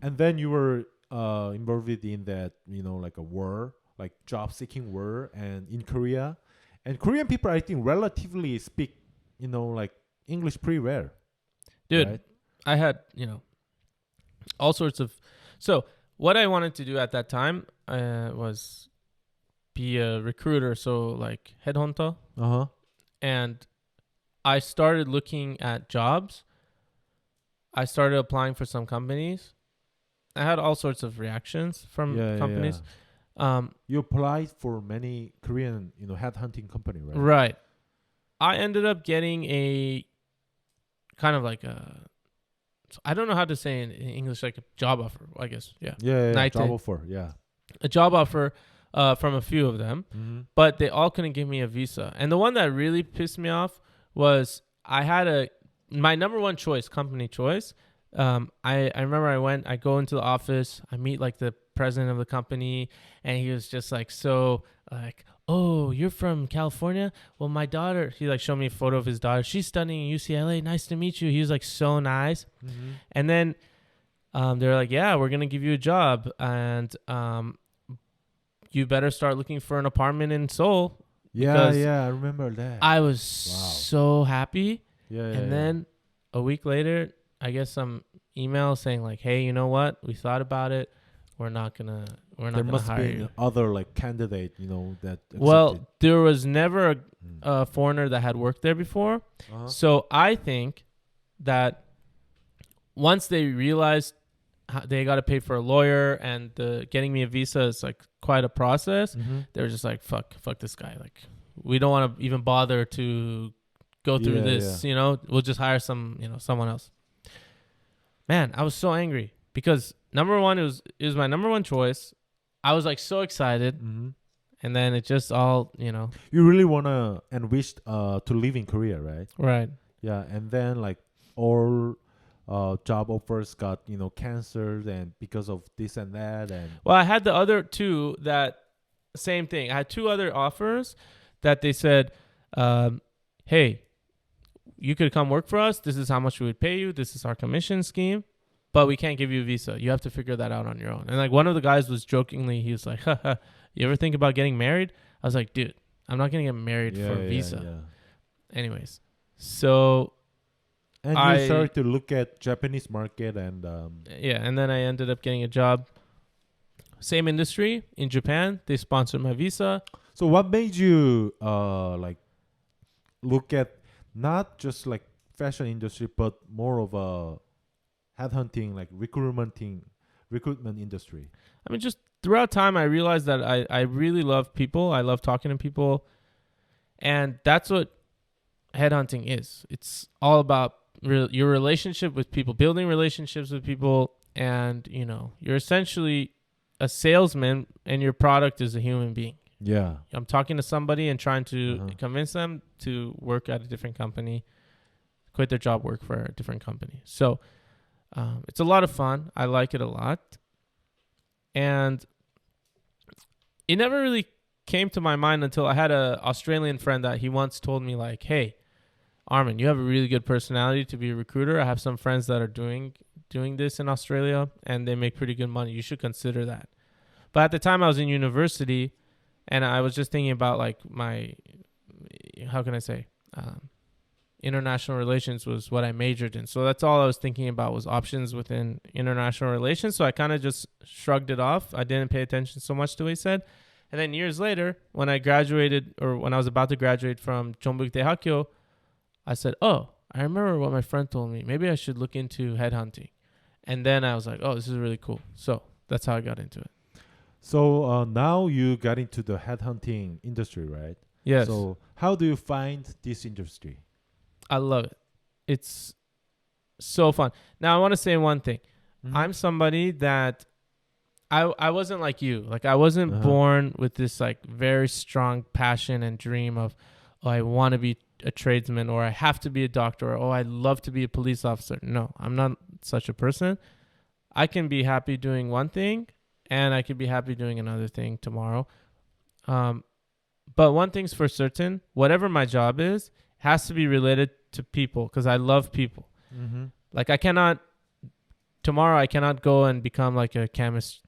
and then you were involved in that, like a war, like job seeking war, and in Korea, and Korean people, I think, relatively speak, like English pretty well. Dude, right? I had, all sorts of. So what I wanted to do at that time was be a recruiter, so like headhunter. And I started looking at jobs. I started applying for some companies. I had all sorts of reactions from companies. You applied for many Korean, headhunting company, right? Right. I ended up getting a kind of like I don't know how to say in English, like a job offer, I guess. Yeah. Job offer, a job offer from a few of them, but they all couldn't give me a visa. And the one that really pissed me off was I had my number one choice, company choice. I remember I go into the office, I meet like the president of the company, and he was just like, so like, oh, you're from California? Well, my daughter, he like showed me a photo of his daughter. She's studying at UCLA. Nice to meet you. He was like so nice. And then they're like, yeah, we're going to give you a job. And you better start looking for an apartment in Seoul. I remember that. I was so happy. And then a week later, I get some email saying like, hey, you know what? We thought about it. We're not gonna hire you. There must be other like candidate, that accepted. Well, there was never a foreigner that had worked there before. So I think that once they realized they got to pay for a lawyer and getting me a visa is like quite a process, they were just like, fuck this guy. Like, we don't want to even bother to go through this. We'll just hire someone else. Man, I was so angry because number one, it was my number one choice. I was like so excited, and then it just all You really wanna and wished to live in Korea, right? Right. Yeah, and then like all job offers got canceled, and because of this and that, and well, I had the other two that same thing. I had two other offers that they said, hey, you could come work for us. This is how much we would pay you. This is our commission scheme. But we can't give you a visa. You have to figure that out on your own. And like one of the guys was jokingly, he was like, haha, you ever think about getting married? I was like, dude, I'm not going to get married for a visa. Anyways, so and you started to look at Japanese market and and then I ended up getting a job, same industry in Japan. They sponsored my visa. So what made you like look at not just like fashion industry, but more of a headhunting, like recruitment industry? I mean, just throughout time, I realized that I really love people. I love talking to people. And that's what headhunting is. It's all about your relationship with people, building relationships with people. And, you're essentially a salesman and your product is a human being. Yeah. I'm talking to somebody and trying to convince them to work at a different company, quit their job, work for a different company. So it's a lot of fun. I like it a lot. And it never really came to my mind until I had an Australian friend that he once told me like, hey, Armin, you have a really good personality to be a recruiter. I have some friends that are doing this in Australia and they make pretty good money. You should consider that. But at the time I was in university and I was just thinking about like my, how can I say, international relations was what I majored in. So that's all I was thinking about was options within international relations. So I kind of just shrugged it off. I didn't pay attention so much to what he said. And then years later, when I graduated or when I was about to graduate from Jeonbuk Daehakyo, I said, oh, I remember what my friend told me. Maybe I should look into headhunting. And then I was like, oh, this is really cool. So that's how I got into it. So now you got into the headhunting industry, right? Yes. So how do you find this industry? I love it. It's so fun. Now, I want to say one thing. Mm-hmm. I'm somebody that I wasn't like you. Like, I wasn't born with this, like, very strong passion and dream of, oh, I want to be a tradesman, or I have to be a doctor, or, oh, I'd love to be a police officer. No, I'm not such a person. I can be happy doing one thing, and I could be happy doing another thing tomorrow. But one thing's for certain, whatever my job is, has to be related to people, because I love people. Mm-hmm. Like, tomorrow I cannot go and become like a chemist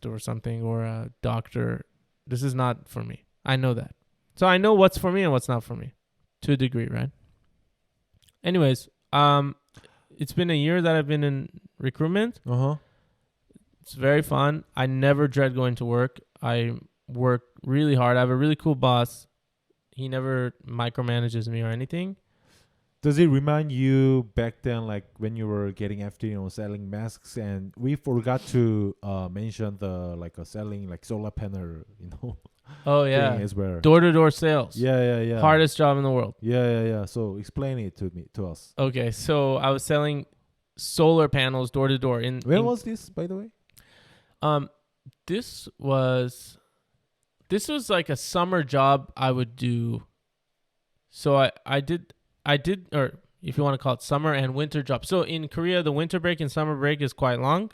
or something, or a doctor. This is not for me. I know that. So I know what's for me and what's not for me, to a degree, right? Anyways, it's been a year that I've been in recruitment. It's very fun. I never dread going to work. I work really hard. I have a really cool boss. He never micromanages me or anything. Does it remind you back then, like when you were getting after, selling masks, and we forgot to mention the selling like solar panel, Oh yeah, as well. Door-to-door sales. Yeah. Hardest job in the world. Yeah. So explain it to us. Okay, so I was selling solar panels door to door. When was this, by the way? This was like a summer job I would do. So I did, or if you want to call it summer and winter job. So in Korea, the winter break and summer break is quite long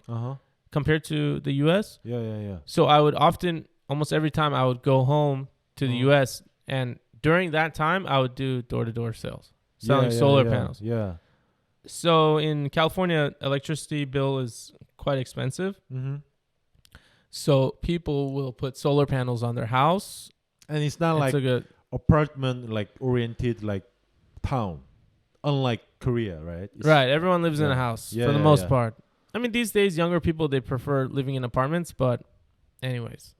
compared to the U.S. Yeah. So I would often, almost every time, I would go home to the U.S. and during that time I would do door-to-door sales, selling solar panels. Yeah. So in California, electricity bill is quite expensive. Mm-hmm. So people will put solar panels on their house, and it's not like apartment oriented town, unlike Korea, right? Right. Everyone lives in a house for the most part. I mean, these days, younger people, they prefer living in apartments, but anyways.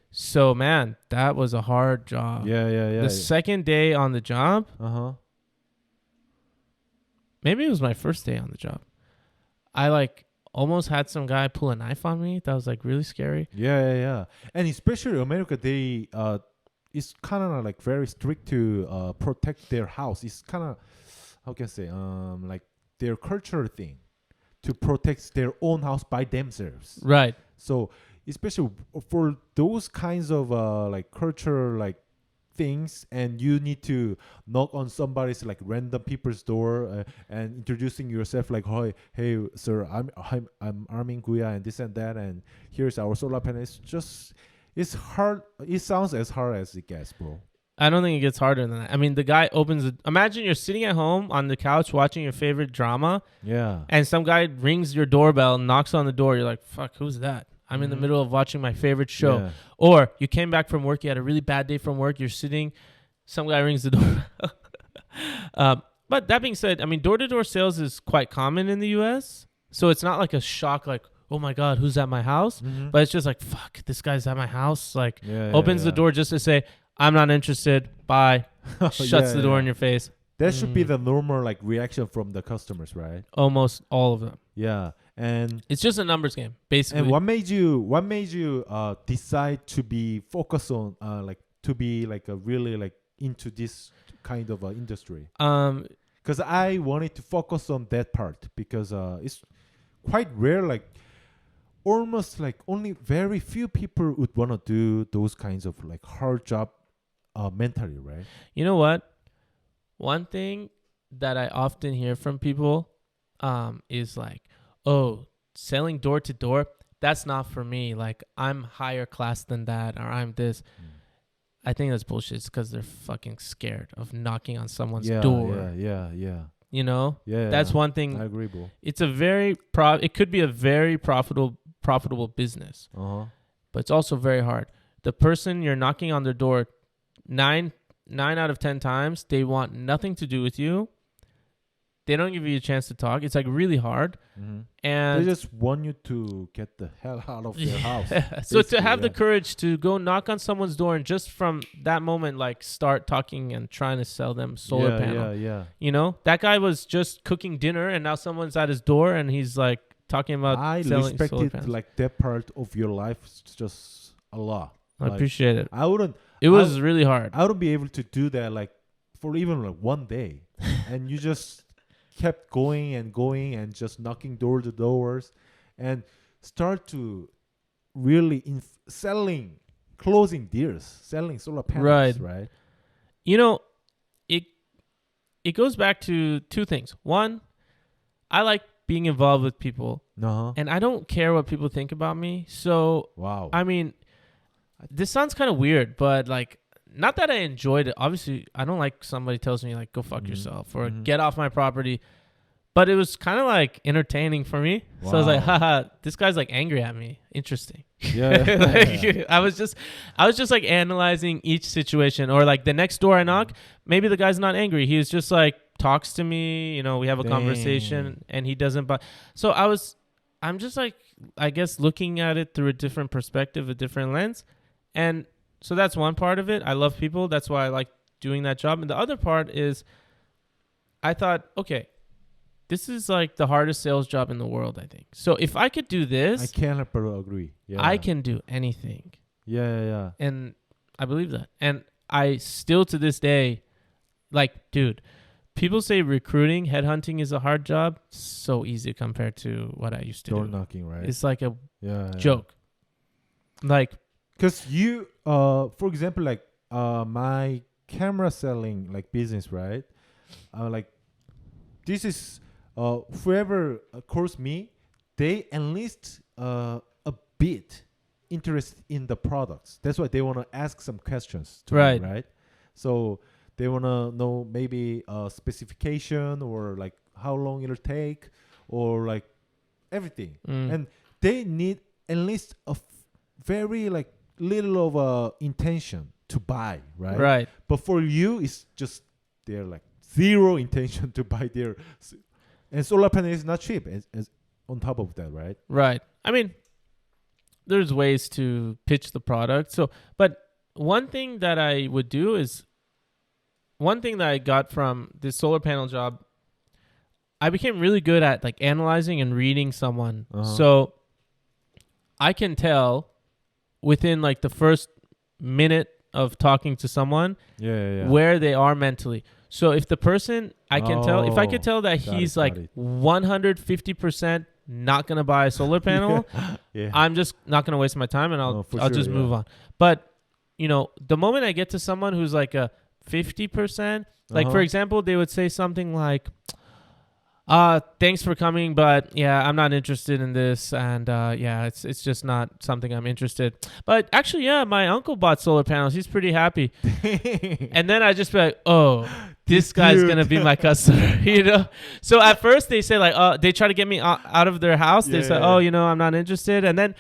So, man, that was a hard job. Yeah. The second day on the job, maybe it was my first day on the job, I almost had some guy pull a knife on me. That was really scary. Yeah. And especially America, they it's kind of very strict to protect their house. It's kind of, how can I say, their cultural thing to protect their own house by themselves. Right. So especially for those kinds of cultural things, and you need to knock on somebody's random people's door and introducing yourself hey sir, I'm Armin Guya and this and that, and here's our solar panel. It's hard. It sounds as hard as it gets, bro. I don't think it gets harder than that. I mean, the guy opens imagine you're sitting at home on the couch watching your favorite drama, and some guy rings your doorbell, knocks on the door. You're like, fuck, who's that? I'm in the middle of watching my favorite show. Yeah. Or you came back from work, you had a really bad day from work, you're sitting, some guy rings the door. But that being said, I mean, door-to-door sales is quite common in the U.S. So it's not a shock oh my God, who's at my house? Mm-hmm. But it's just fuck, this guy's at my house. Opens the door just to say, I'm not interested, bye. Shuts the door in your face. That should be the normal reaction from the customers, right? Almost all of them. Yeah. And it's just a numbers game, basically. And what made you decide to be focused on to be really into this kind of industry? Because I wanted to focus on that part, because it's quite rare. Almost only very few people would want to do those kinds of hard job mentally, right? You know what? One thing that I often hear from people is oh, selling door to door, that's not for me. I'm higher class than that, or I'm this. I think that's bullshit. It's because they're fucking scared of knocking on someone's door. Yeah. You know? Yeah. That's one thing. I agree, bro. It's it could be a very profitable business. But it's also very hard. The person you're knocking on their door, 9 out of 10 times, they want nothing to do with you. they don't give you a chance to talk. It's like really hard. Mm-hmm. And they just want you to get the hell out of their house. So to have the courage to go knock on someone's door and just from that moment, like start talking and trying to sell them solar panel. Yeah. You know, that guy was just cooking dinner and now someone's at his door and he's like talking about selling solar panels. Like that part of your life just a lot. I appreciate it. It was really hard. I wouldn't be able to do that like for even like one day. And you just kept going and just knocking door to doors and start to really closing deals, selling solar panels, right? You know, it goes back to two things. One, I like being involved with people, and I don't care what people think about me. So, wow. I mean, this sounds kind of weird, but like, not that I enjoyed it. Obviously, I don't like somebody tells me like, go fuck yourself or get off my property. But it was kind of like entertaining for me. Wow. So I was like, haha, this guy's like angry at me. Interesting. Yeah. I was just like analyzing each situation. Or like the next door I knock, maybe the guy's not angry. He was just like talks to me, you know, we have a conversation and he doesn't so I'm just like, I guess looking at it through a different perspective, a different lens. And so that's one part of it. I love people. That's why I like doing that job. And the other part is I thought, okay, this is like the hardest sales job in the world, I think. So if I could do this, I can't agree. Yeah. I can do anything. Yeah. And I believe that. And I still to this day, like, dude, people say recruiting, headhunting is a hard job. So easy compared to what I used to do. Door knocking, right? It's like a joke. Like, because you, for example, like my camera selling like business, right? Like this is whoever calls me, they enlist a bit interest in the products. That's why they want to ask some questions to me, right? So they want to know maybe a specification or like how long it'll take or like everything. And they need at least a very like little of a intention to buy, right? But for you, it's just they're like zero intention to buy their, and solar panel is not cheap. As on top of that, right? I mean, there's ways to pitch the product. So, but one thing that I would do is one thing that I got from this solar panel job. I became really good at like analyzing and reading someone. So I can tell within like the first minute of talking to someone where they are mentally. So if the person, I can tell, if I could tell that he's like 150% not going to buy a solar panel, I'm just not going to waste my time and I'll just move on. But, you know, the moment I get to someone who's like a 50%, like for example, they would say something like, thanks for coming, but yeah, I'm not interested in this, and it's just not something I'm interested. But actually, yeah, my uncle bought solar panels. He's pretty happy. And then I just be like, oh, this guy's gonna be my customer, you know. So at first they say like, they try to get me out of their house. They say, oh, you know, I'm not interested, and then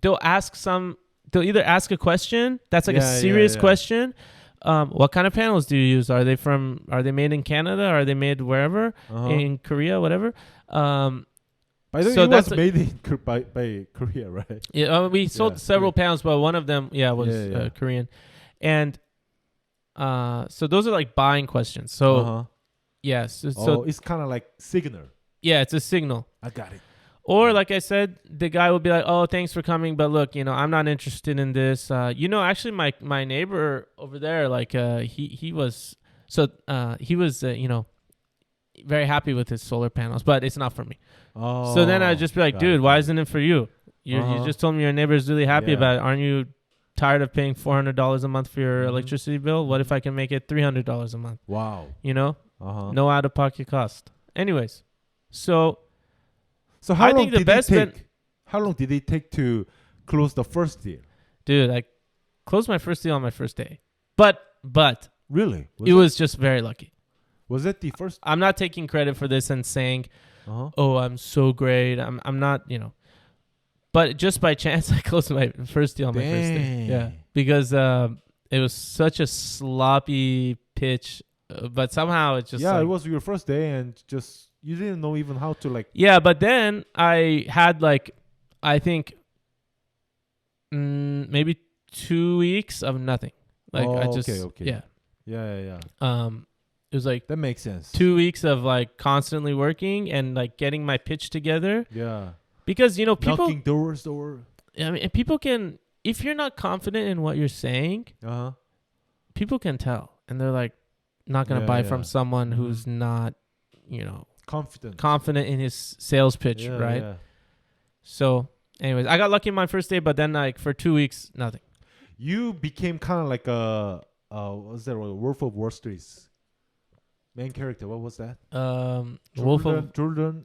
they'll either ask a question that's like a serious question. What kind of panels do you use? Are they made in Canada? Are they made wherever? In Korea, whatever? By the way, it was made by Korea, right? Yeah, we sold several panels, but one of them, was Korean. And so those are like buying questions. So, yes. So it's kind of like signal. Yeah, it's a signal. I got it. Or like I said, the guy would be like, oh, thanks for coming, but look, you know, I'm not interested in this. You know, actually my neighbor over there, like he was, you know, very happy with his solar panels, but it's not for me. So then I'd just be like, dude, why isn't it for you? You just told me your neighbor is really happy about it. Aren't you tired of paying $400 a month for your electricity bill? What if I can make it $300 a month? Wow. You know, no out-of-pocket cost. Anyways, So how long did it take to close the first deal? Dude, I closed my first deal on my first day. But really? It was just very lucky. Was it the first? I'm not taking credit for this and saying, oh, I'm so great. I'm not, you know. But just by chance, I closed my first deal on my first day. Yeah. Because it was such a sloppy pitch but somehow it's just it was your first day and just you didn't know even how to like. Yeah, but then I had like I think maybe 2 weeks of nothing. Like I just yeah. It was like that makes sense. 2 weeks of like constantly working and like getting my pitch together. Yeah. Because you know people knocking doors. I mean, people can, if you're not confident in what you're saying, people can tell, and they're like not gonna buy from someone who's not, you know, confident in his sales pitch, right? Yeah. So, anyways, I got lucky in my first day, but then like for 2 weeks, nothing. You became kind of like a what's that? Wolf of Wall Street's main character. What was that? Jordan.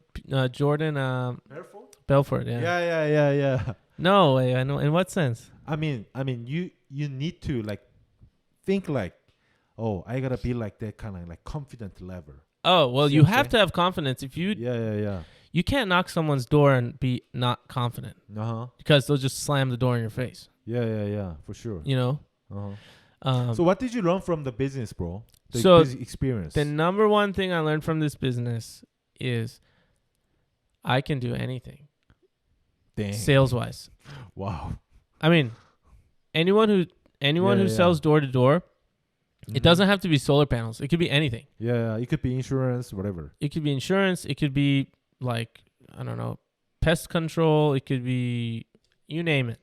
Belfort. Yeah. Yeah. No way. I know. In what sense? I mean, you need to like think like, oh, I gotta be like that kind of like confident level. Oh well, you have to have confidence. If you you can't knock someone's door and be not confident. Because they'll just slam the door in your face. Yeah, for sure. You know. So what did you learn from the business, bro? The experience. The number one thing I learned from this business is I can do anything. Dang. Sales wise. Wow. I mean, anyone who sells door to door, it doesn't have to be solar panels. It could be anything. Yeah, it could be insurance, whatever. It could be insurance. It could be like, I don't know, pest control. It could be, you name it.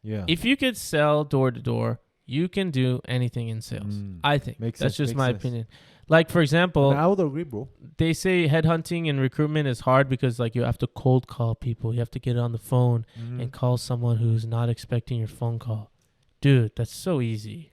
Yeah. If you could sell door to door, you can do anything in sales. I think. That's just my opinion. Like, for example, I would agree, bro. They say headhunting and recruitment is hard because like you have to cold call people. You have to get on the phone and call someone who's not expecting your phone call. Dude, that's so easy.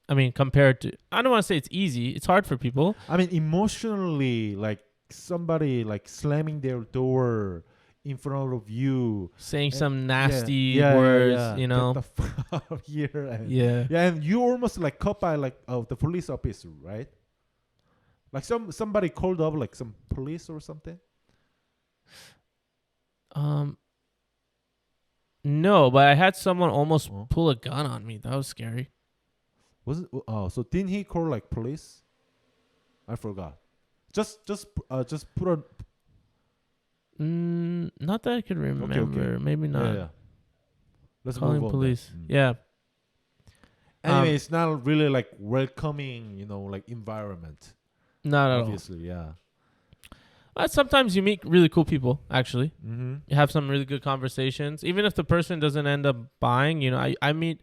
I mean, compared to, I don't want to say it's easy. It's hard for people. I mean, emotionally, like somebody like slamming their door in front of you, saying some nasty words, you know. Get the fuck out of here. And and you almost like caught by like the police officer, right? Like somebody called up like some police or something. No, but I had someone almost pull a gun on me. That was scary. Was it? Oh, so didn't he call like police? I forgot. Just put on. Not that I could remember. Okay. Maybe not. Yeah. Let's calling move on police. Yeah. Anyway, it's not really like welcoming, you know, like environment. Not at all. Obviously, yeah. Sometimes you meet really cool people, actually. You have some really good conversations. Even if the person doesn't end up buying, you know, I meet,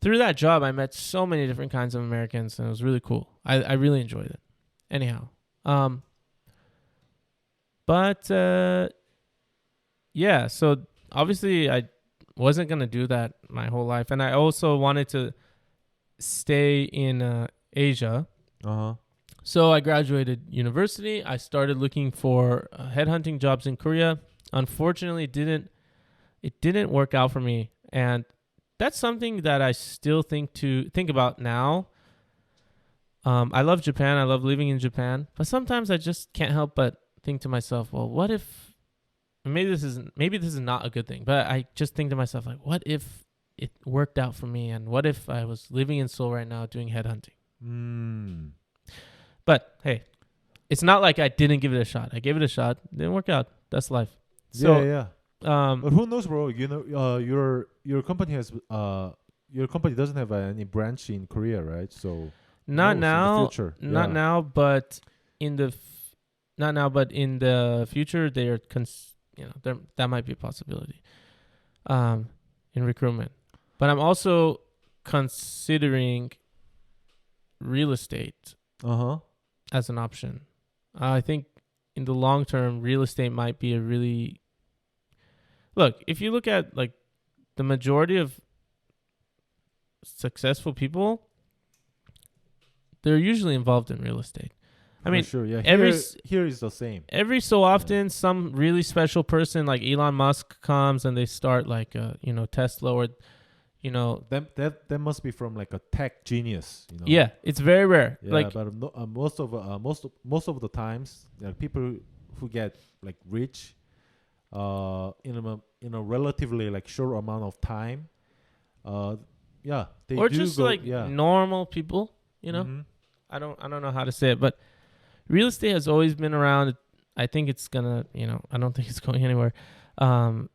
through that job, I met so many different kinds of Americans, and it was really cool. I really enjoyed it. Anyhow. But, yeah, so obviously I wasn't going to do that my whole life. And I also wanted to stay in Asia. So I graduated university. I started looking for headhunting jobs in Korea. Unfortunately, it didn't work out for me. And that's something that I still think about now. I love Japan. I love living in Japan. But sometimes I just can't help but think to myself, well, what if maybe this is not a good thing, but I just think to myself, like, what if it worked out for me, and what if I was living in Seoul right now doing headhunting? But hey, it's not like I didn't give it a shot. I gave it a shot. It didn't work out. That's life. So, but who knows, bro? You know, your company doesn't have any branch in Korea, right? So not now. In the future. Not now, but in the future, that might be a possibility in recruitment. But I'm also considering real estate as an option. I think in the long term, real estate might be a really... Look, if you look at like the majority of successful people, they're usually involved in real estate. I mean, sure, yeah. Here is the same. Every so often, some really special person like Elon Musk comes and they start like Tesla, or that must be from like a tech genius. You know? Yeah, it's very rare. Yeah, like but most of the times, people who get like rich, in a relatively like short amount of time, they or do just go, like normal people, you know. I don't know how to say it, but real estate has always been around. I think it's gonna, I don't think it's going anywhere. And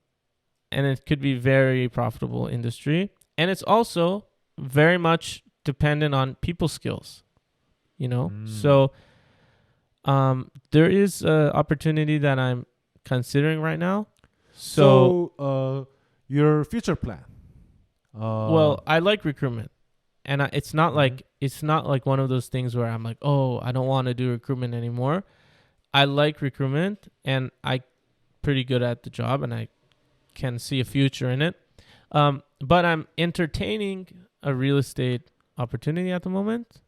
it could be very profitable industry. And it's also very much dependent on people skills, So there is an opportunity that I'm considering right now. So your future plan? Well, I like recruitment. And it's not like one of those things where I'm like, oh, I don't want to do recruitment anymore. I like recruitment, and I'm pretty good at the job, and I can see a future in it. But I'm entertaining a real estate opportunity at the moment.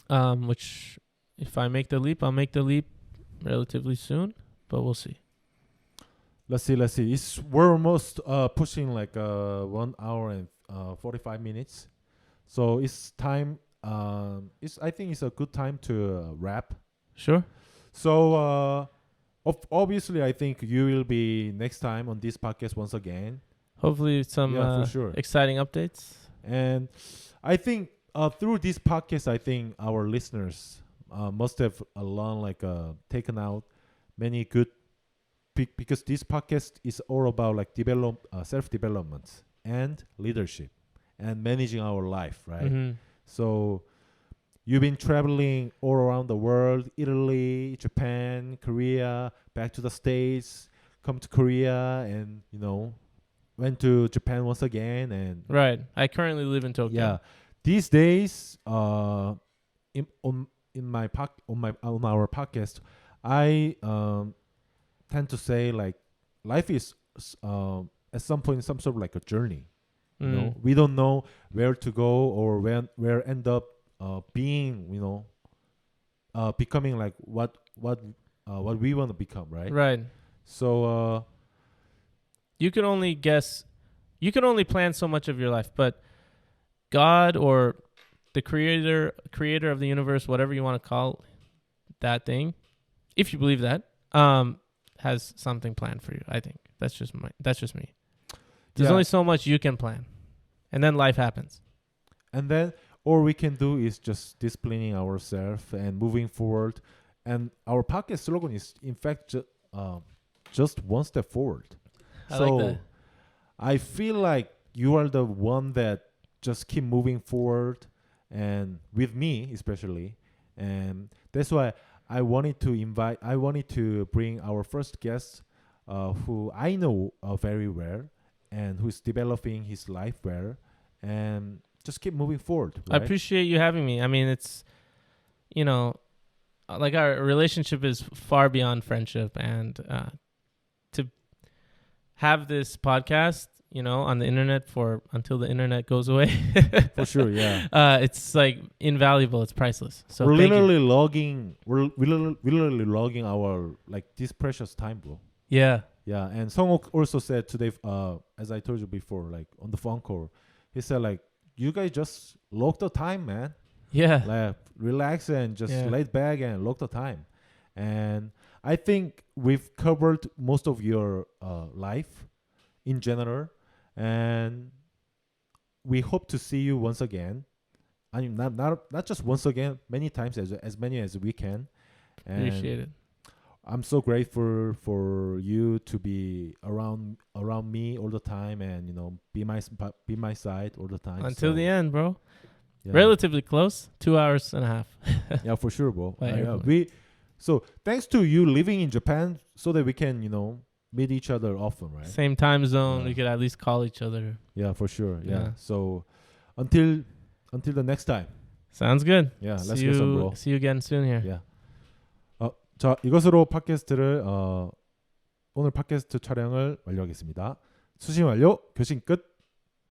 Which, if I make the leap, I'll make the leap relatively soon. But we'll see. Let's see. We're almost pushing like 1 hour and 45 minutes. So it's time. I think it's a good time to wrap. Sure. So obviously, I think you will be next time on this podcast once again. Hopefully, some for sure. Exciting updates. And I think through this podcast, I think our listeners must have learned, taken out many good. Because this podcast is all about self-development and leadership and managing our life, right? Mm-hmm. So you've been traveling all around the world, Italy, Japan, Korea, back to the States, come to Korea, and went to Japan once again. And right, I currently live in Tokyo. Yeah, these days, on our podcast, I tend to say life is at some point some sort of like a journey. We don't know where to go or where end up being, becoming like what we want to become, right? Right. So you can only guess, you can only plan so much of your life, but God or the creator of the universe, whatever you want to call that thing, if you believe that, has something planned for you. I think that's just me. There's only so much you can plan, and then life happens. And then all we can do is just disciplining ourselves and moving forward. And our podcast slogan is, in fact, just one step forward. I like that. I feel like you are the one that just keep moving forward, and with me especially. And that's why I wanted to bring our first guest, who I know very well, and who's developing his life well, and just keep moving forward. Right? I appreciate you having me. I mean, it's, like our relationship is far beyond friendship, and to have this podcast, on the internet until the internet goes away. For sure, yeah. It's like invaluable. It's priceless. So we're literally logging our this precious time, bro. Yeah. Yeah, and Songok also said today, as I told you before, on the phone call, he said you guys just log the time, man. Yeah. Relax and just lay back and log the time. And I think we've covered most of your life in general, and we hope to see you once again. I mean, not just once again, many times, as many as we can. And appreciate it. I'm so grateful for you to be around me all the time, and be my side all the time until the end, bro. Yeah. Relatively close, 2 hours and a half. Yeah, for sure, bro. So thanks to you living in Japan, so that we can meet each other often, right? Same time zone, we could at least call each other. Yeah, for sure. Yeah. So until the next time. Sounds good. Yeah, let's get some, bro. See you again soon here. Yeah. 자, 이것으로 팟캐스트를 오늘 팟캐스트 촬영을 완료하겠습니다. 수신 완료, 교신 끝.